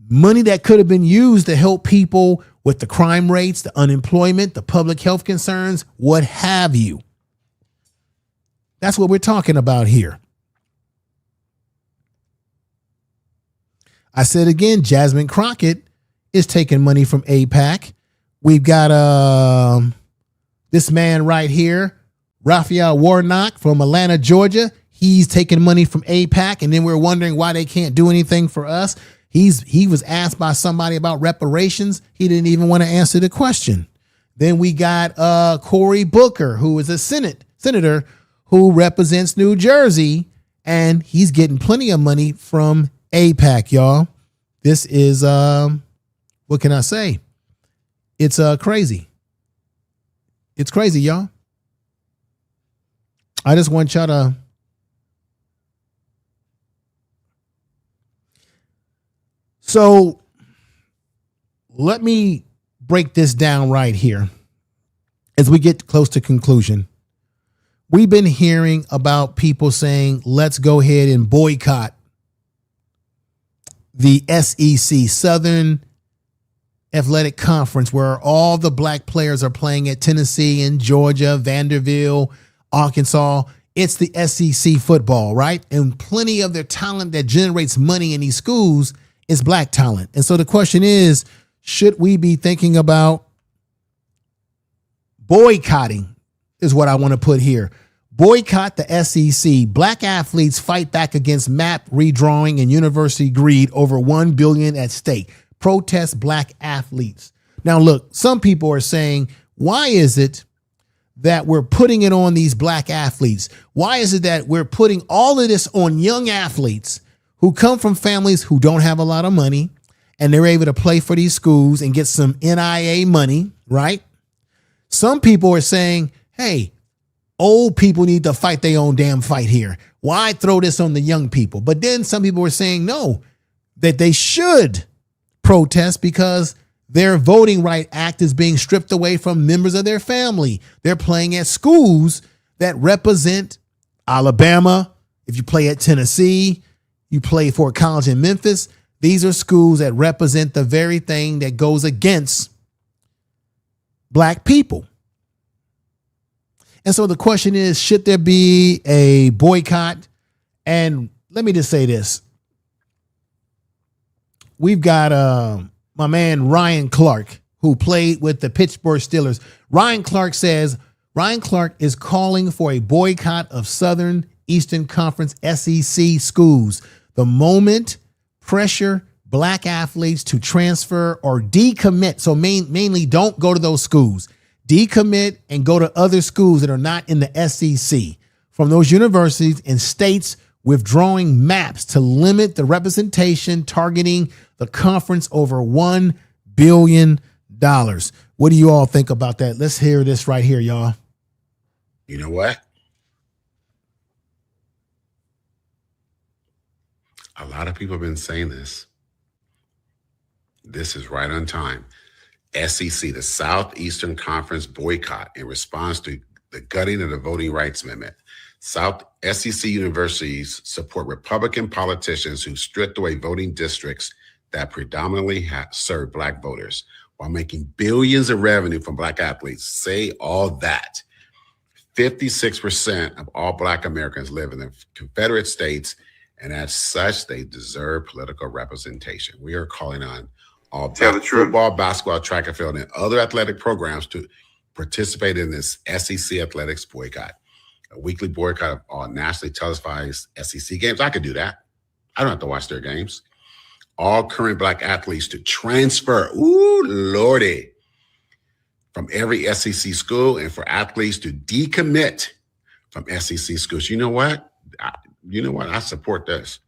Money that could have been used to help people with the crime rates, the unemployment, the public health concerns, what have you. That's what we're talking about here. I said again, Jasmine Crockett is taking money from AIPAC. We've got this man right here, Raphael Warnock from Atlanta, Georgia. He's taking money from AIPAC, and then we're wondering why they can't do anything for us. He was asked by somebody about reparations. He didn't even want to answer the question. Then we got Cory Booker, who is a senator who represents New Jersey, and he's getting plenty of money from AIPAC, y'all. This is what can I say? It's crazy. It's crazy, y'all. I just want y'all to So let me break this down right here as we get close to conclusion. We've been hearing about people saying, let's go ahead and boycott the SEC, Southern Athletic Conference, where all the black players are playing at Tennessee and Georgia, Vanderbilt, Arkansas. It's the SEC football, right? And plenty of their talent that generates money in these schools is black talent. And so the question is, should we be thinking about boycotting is what I want to put here. Boycott the SEC. Black athletes fight back against map redrawing and university greed over $1 billion at stake. Protest black athletes. Now, look, some people are saying, why is it that we're putting it on these black athletes? Why is it that we're putting all of this on young athletes who come from families who don't have a lot of money, and they're able to play for these schools and get some NIA money, right? Some people are saying, hey, old people need to fight their own damn fight here. Why throw this on the young people? But then some people are saying, no, that they should protest because their voting right act is being stripped away from members of their family. They're playing at schools that represent Alabama. If you play at Tennessee, you play for a college in Memphis. These are schools that represent the very thing that goes against black people. And so the question is, should there be a boycott? And let me just say this. We've got my man Ryan Clark, who played with the Pittsburgh Steelers. Ryan Clark is calling for a boycott of Southern Eastern Conference SEC schools. The moment pressure black athletes to transfer or decommit, so mainly don't go to those schools, decommit and go to other schools that are not in the SEC from those universities and states withdrawing maps to limit the representation targeting the conference over $1 billion. What do you all think about that? Let's hear this right here, y'all. You know what? A lot of people have been saying this. This is right on time. SEC, the Southeastern Conference boycott in response to the gutting of the Voting Rights Amendment. SEC universities support Republican politicians who stripped away voting districts that predominantly serve black voters while making billions of revenue from black athletes. Say all that. 56% of all black Americans live in the Confederate States, and as such, they deserve political representation. We are calling on all football, basketball, track and field, and other athletic programs to participate in this SEC athletics boycott. a weekly boycott of all nationally televised SEC games. I could do that. I don't have to watch their games. All current Black athletes to transfer, ooh, Lordy, from every SEC school, and for athletes to decommit from SEC schools. You know what? I support this.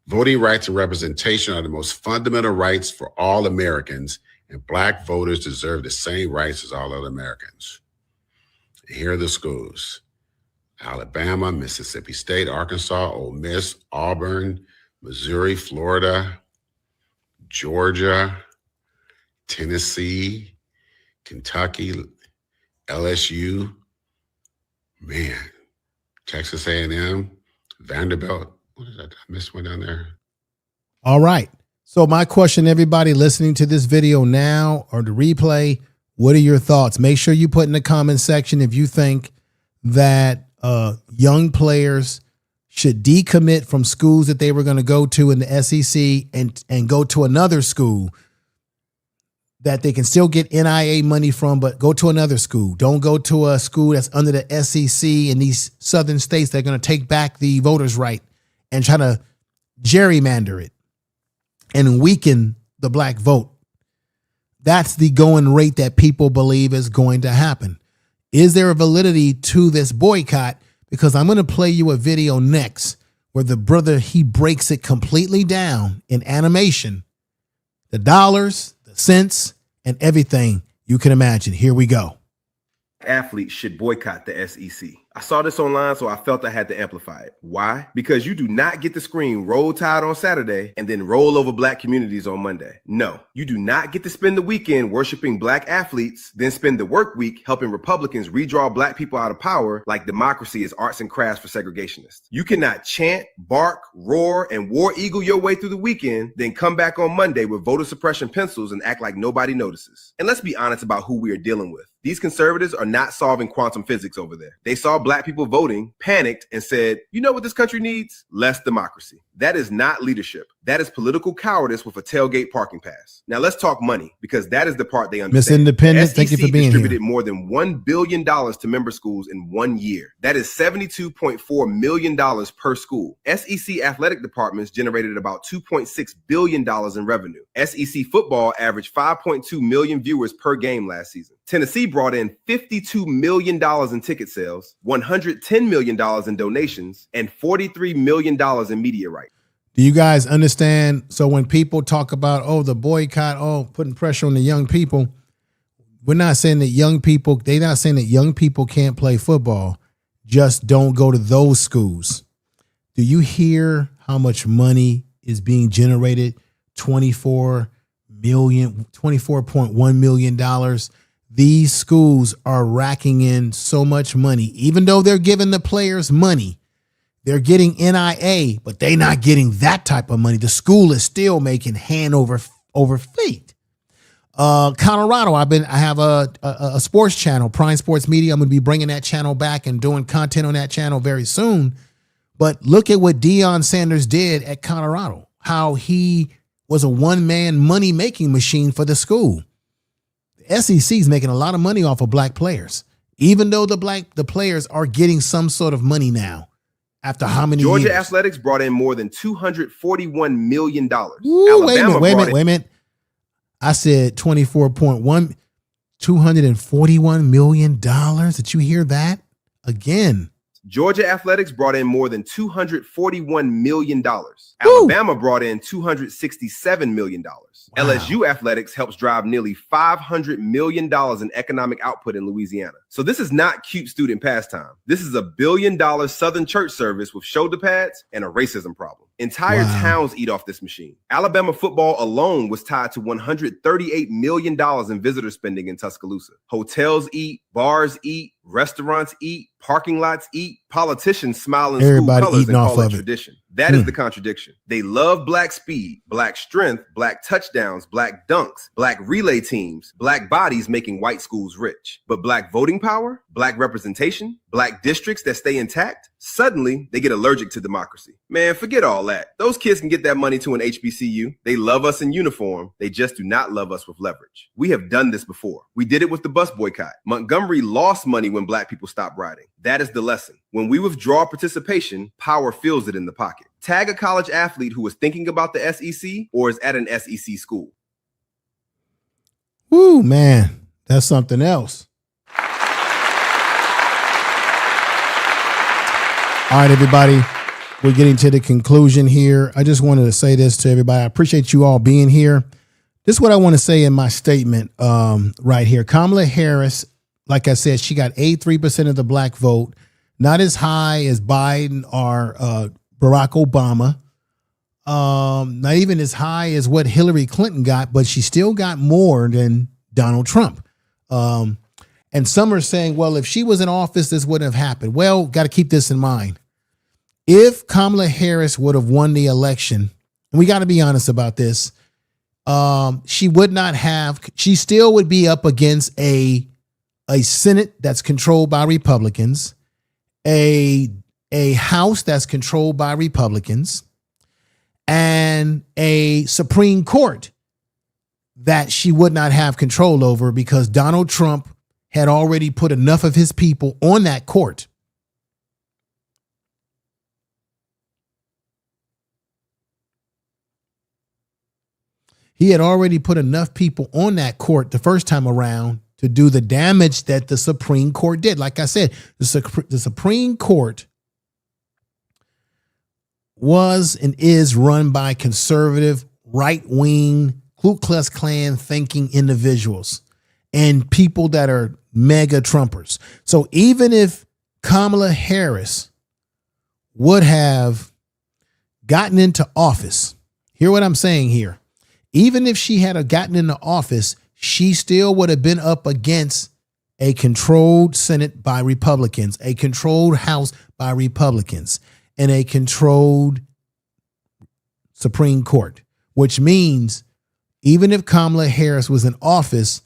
Voting rights and representation are the most fundamental rights for all Americans, and Black voters deserve the same rights as all other Americans. Here are the schools: Alabama, Mississippi State, Arkansas, Ole Miss, Auburn, Missouri, Florida, Georgia, Tennessee, Kentucky, LSU, man, Texas A&M, Vanderbilt. What did I miss one down there? All right. So my question, everybody listening to this video now or the replay, what are your thoughts? Make sure you put in the comment section if you think that young players should decommit from schools that they were going to go to in the SEC and go to another school that they can still get NIA money from, but go to another school. Don't go to a school that's under the SEC in these southern states that are going to take back the voters' right and try to gerrymander it and weaken the Black vote. That's the going rate that people believe is going to happen. Is there a validity to this boycott? Because I'm going to play you a video next where the brother, he breaks it completely down in animation, the dollars, the cents, and everything you can imagine. Here we go. Athletes should boycott the SEC. I saw this online, so I felt I had to amplify it. Why? Because you do not get to scream Roll Tide on Saturday and then roll over Black communities on Monday. No, you do not get to spend the weekend worshiping Black athletes, then spend the work week helping Republicans redraw Black people out of power like democracy is arts and crafts for segregationists. You cannot chant, bark, roar, and war eagle your way through the weekend, then come back on Monday with voter suppression pencils and act like nobody notices. And let's be honest about who we are dealing with. These conservatives are not solving quantum physics over there. They saw Black people voting, panicked, and said, you know what this country needs? Less democracy. That is not leadership. That is political cowardice with a tailgate parking pass. Now let's talk money, because that is the part they understand. Miss Independent, thank you for being here. Distributed more than $1 billion to member schools in 1 year. That is $72.4 million per school. SEC athletic departments generated about $2.6 billion in revenue. SEC football averaged 5.2 million viewers per game last season. Tennessee brought in $52 million in ticket sales, $110 million in donations, and $43 million in media rights. Do you guys understand? So when people talk about, oh, the boycott, putting pressure on the young people, we're not saying that they're not saying that young people can't play football. Just don't go to those schools. Do you hear how much money is being generated? $24.1 million. These schools are racking in so much money, even though they're giving the players money. They're getting NIA, but they're not getting that type of money. The school is still making hand over feet. Colorado, I have a sports channel, Prime Sports Media. I'm going to be bringing that channel back and doing content on that channel very soon. But look at what Deion Sanders did at Colorado, how he was a one-man money-making machine for the school. The SEC is making a lot of money off of Black players, even though the players are getting some sort of money now. After how many Georgia years? Athletics brought in more than $241 million. Ooh, wait a minute. I said 24.1, $241 million. Did you hear that? Again. Georgia Athletics brought in more than $241 million. Alabama brought in $267 million. Wow. LSU Athletics helps drive nearly $500 million in economic output in Louisiana. So this is not cute student pastime. This is $1 billion Southern church service with shoulder pads and a racism problem. Entire towns eat off this machine. Alabama football alone was tied to $138 million in visitor spending in Tuscaloosa. Hotels eat, bars eat, restaurants eat, parking lots eat, politicians smile in school colors and call it tradition. That is the contradiction. They love Black speed, Black strength, Black touchdowns, Black dunks, Black relay teams, Black bodies making white schools rich. But Black voting power, Black representation, Black districts that stay intact, suddenly they get allergic to democracy. Man, forget all that. Those kids can get that money to an HBCU. They love us in uniform. They just do not love us with leverage. We have done this before. We did it with the bus boycott. Montgomery lost money when when black people stop rioting. That is the lesson. When we withdraw participation, power feels it in the pocket. Tag a college athlete who is thinking about the SEC or is at an SEC school. Woo, man, that's something else. All right, everybody, we're getting to the conclusion here. I just wanted to say this to everybody. I appreciate you all being here. This is what I want to say in my statement right here. Kamala Harris, like I said, she got 83% of the black vote, not as high as Biden or Barack Obama, not even as high as what Hillary Clinton got, but she still got more than Donald Trump. And some are saying, well, if she was in office, this wouldn't have happened. Well, got to keep this in mind. If Kamala Harris would have won the election, and we got to be honest about this, she would not have, she still would be up against a Senate that's controlled by Republicans, a House that's controlled by Republicans, and a Supreme Court that she would not have control over because Donald Trump had already put enough of his people on that court. He had already put enough people on that court the first time around to do the damage that the Supreme Court did. Like I said, the Supreme Court was and is run by conservative, right-wing, Ku Klux Klan thinking individuals and people that are mega Trumpers. So even if Kamala Harris would have gotten into office, hear what I'm saying here. Even if she had gotten into office, she still would have been up against a controlled Senate by Republicans, a controlled House by Republicans, and a controlled Supreme Court, which means even if Kamala Harris was in office,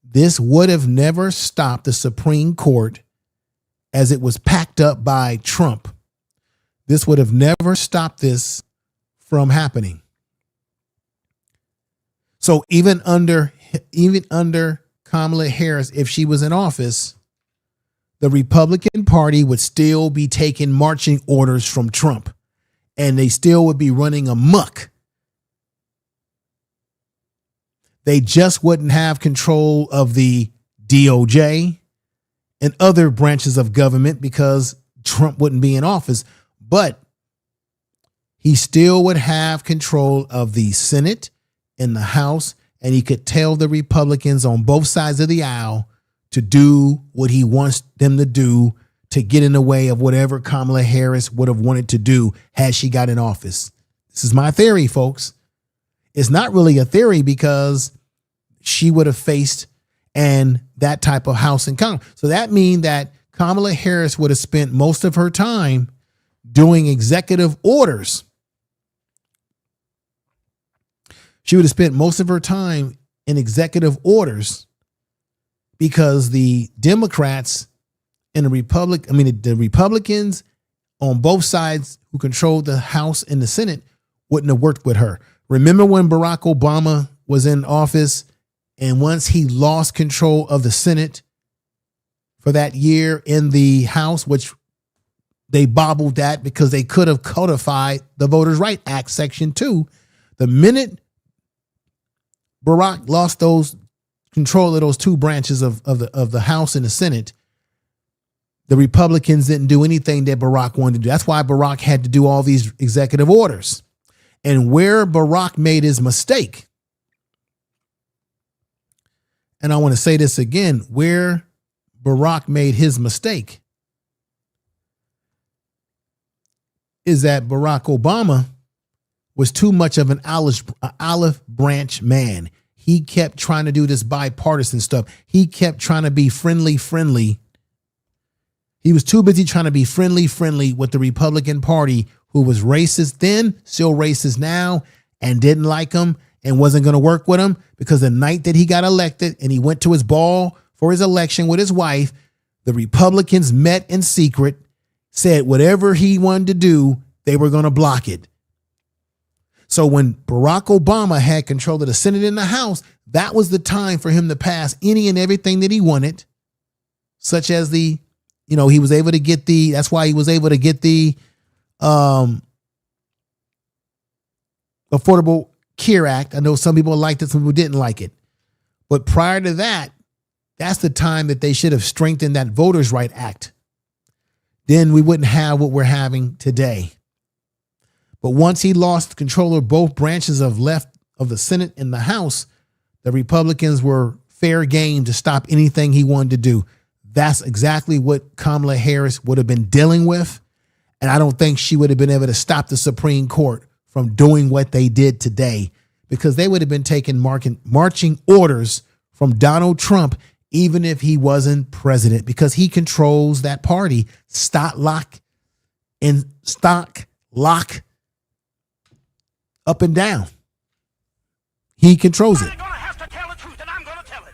this would have never stopped the Supreme Court as it was packed up by Trump. This would have never stopped this from happening. So even under Kamala Harris, if she was in office, the Republican Party would still be taking marching orders from Trump, and they still would be running amok. They just wouldn't have control of the DOJ and other branches of government because Trump wouldn't be in office, but he still would have control of the Senate in the House, and he could tell the Republicans on both sides of the aisle to do what he wants them to do to get in the way of whatever Kamala Harris would have wanted to do had she got in office. This is my theory, folks. It's not really a theory because she would have faced that type of House and Congress. So that means that Kamala Harris would have spent most of her time doing executive orders. She would have spent most of her time in executive orders because the Democrats and the Republicans on both sides who controlled the House and the Senate wouldn't have worked with her. Remember when Barack Obama was in office, and once he lost control of the Senate for that year in the House, which they bobbled that because they could have codified the Voters' Right Act, Section 2, the minute Barack lost those control of those two branches of the House and the Senate, the Republicans didn't do anything that Barack wanted to do. That's why Barack had to do all these executive orders. And where Barack made his mistake, and I want to say this again, where Barack made his mistake is that Barack Obama was too much of an olive branch man. He kept trying to do this bipartisan stuff. He kept trying to be friendly. He was too busy trying to be friendly with the Republican Party, who was racist then, still racist now, and didn't like him and wasn't going to work with him, because the night that he got elected and he went to his ball for his election with his wife, the Republicans met in secret, said whatever he wanted to do, they were going to block it. So when Barack Obama had control of the Senate and the House, that was the time for him to pass any and everything that he wanted. such as he was able to get that's why he was able to get the Affordable Care Act. I know some people liked it, some people didn't like it. But prior to that, that's the time that they should have strengthened that Voters' Right Act. Then we wouldn't have what we're having today. But once he lost control of both branches of the Senate and the House, the Republicans were fair game to stop anything he wanted to do. That's exactly what Kamala Harris would have been dealing with. And I don't think she would have been able to stop the Supreme Court from doing what they did today, because they would have been taking marching orders from Donald Trump, even if he wasn't president, because he controls that party. Stock, lock, up and down. He controls it. Somebody's gonna have to tell the truth, and I'm gonna tell it.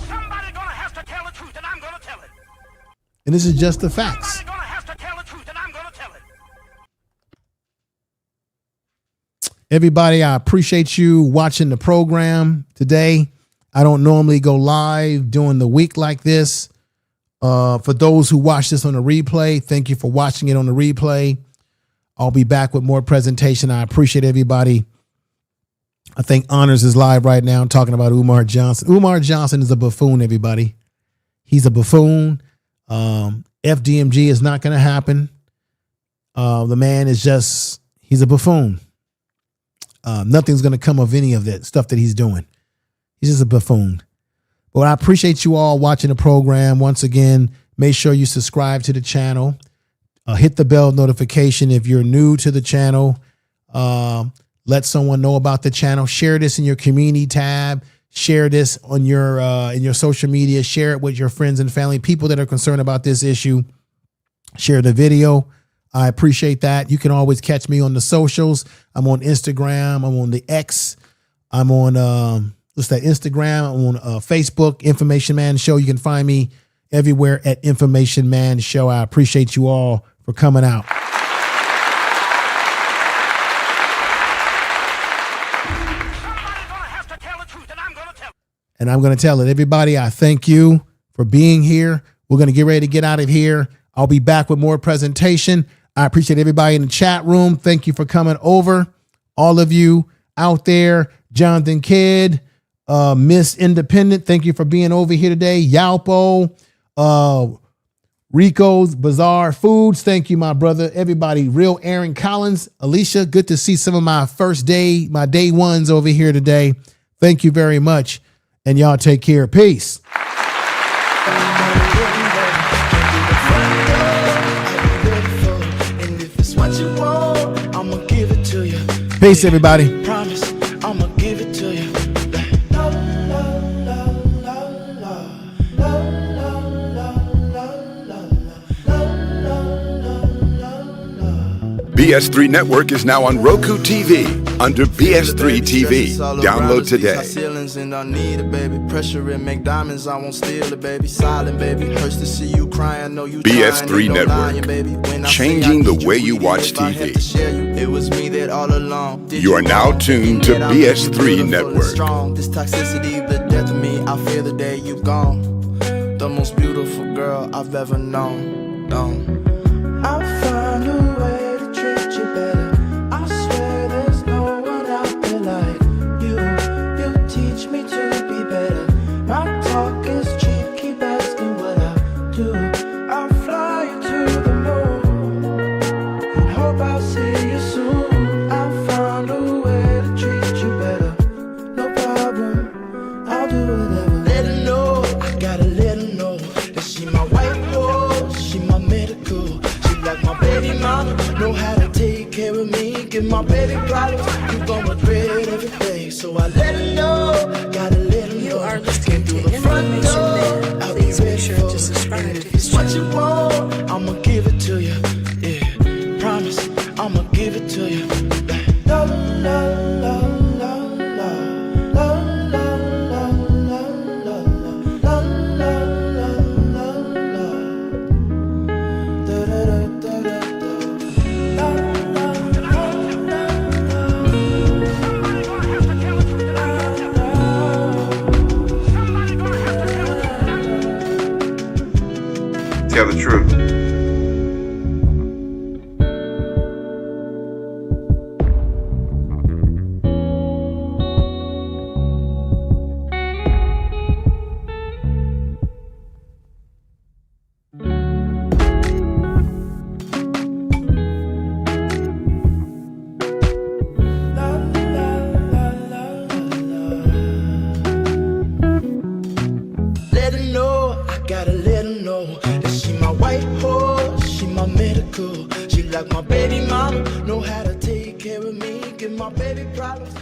Somebody's gonna have to tell the truth, and I'm gonna tell it. And this is just the facts. Somebody's gonna have to tell the truth, and I'm gonna tell it. Everybody, I appreciate you watching the program today. I don't normally go live during the week like this. For those who watch this on the replay, thank you for watching it on the replay. I'll be back with more presentation. I appreciate everybody. I think Honors is live right now talking about Umar Johnson. Umar Johnson is a buffoon, everybody. He's a buffoon. FDMG is not going to happen. The man is he's a buffoon. Nothing's going to come of any of that stuff that he's doing. He's just a buffoon. But I appreciate you all watching the program. Once again, make sure you subscribe to the channel. Hit the bell notification if you're new to the channel. Let someone know about the channel. Share this in your community tab. Share this on your in your social media. Share it with your friends and family, people that are concerned about this issue. Share the video. I appreciate that. You can always catch me on the socials. I'm on Instagram. I'm on the X. I'm on Instagram. I'm on Facebook, Information Man Show. You can find me everywhere at Information Man Show. I appreciate you all for coming out. And I'm going to tell it. Everybody, I thank you for being here. We're going to get ready to get out of here. I'll be back with more presentation. I appreciate everybody in the chat room. Thank you for coming over. All of you out there, Jonathan Kidd, Miss Independent, thank you for being over here today. Yalpo, Rico's Bazaar Foods, thank you, my brother. Everybody, Real Aaron Collins, Alicia, good to see some of my day ones over here today. Thank you very much. And y'all take care. Peace. Peace, everybody. Promise, I'ma give it to you. BS3 Network is now on Roku TV under BS3 TV. Download today. Ceilings and I need it, baby. Pressure and make diamonds, I won't steal it, baby. Silent, baby. Hurts to see you crying, know you BS3 Network, changing the way you watch TV. It was me that all along. You are now tuned to BS3 Network. This toxicity, the death of me. I fear the day you gone. The most beautiful girl I've ever known. I'll find a way to treat you better. I swear there's no one out there like you. You teach me to be better. My talk is cheap, keep asking what I do. I'll fly you to the moon and hope I'll see you soon. I'll find a way to treat you better. No problem, I'll do whatever. Let her know, I gotta let her know that she my white horse, she my medical. Like my baby mama, know how to take care of me. Give my baby problems, you gon' regret every day. So I let her know, gotta let her know. You are listening to Information Man. Please make sure to subscribe to this channel. What you want, I'ma give it to you. Yeah, promise, I'ma give it to you. La la la la la la la la la la la la la. cool. She like my baby mama, know how to take care of me, give my baby problems.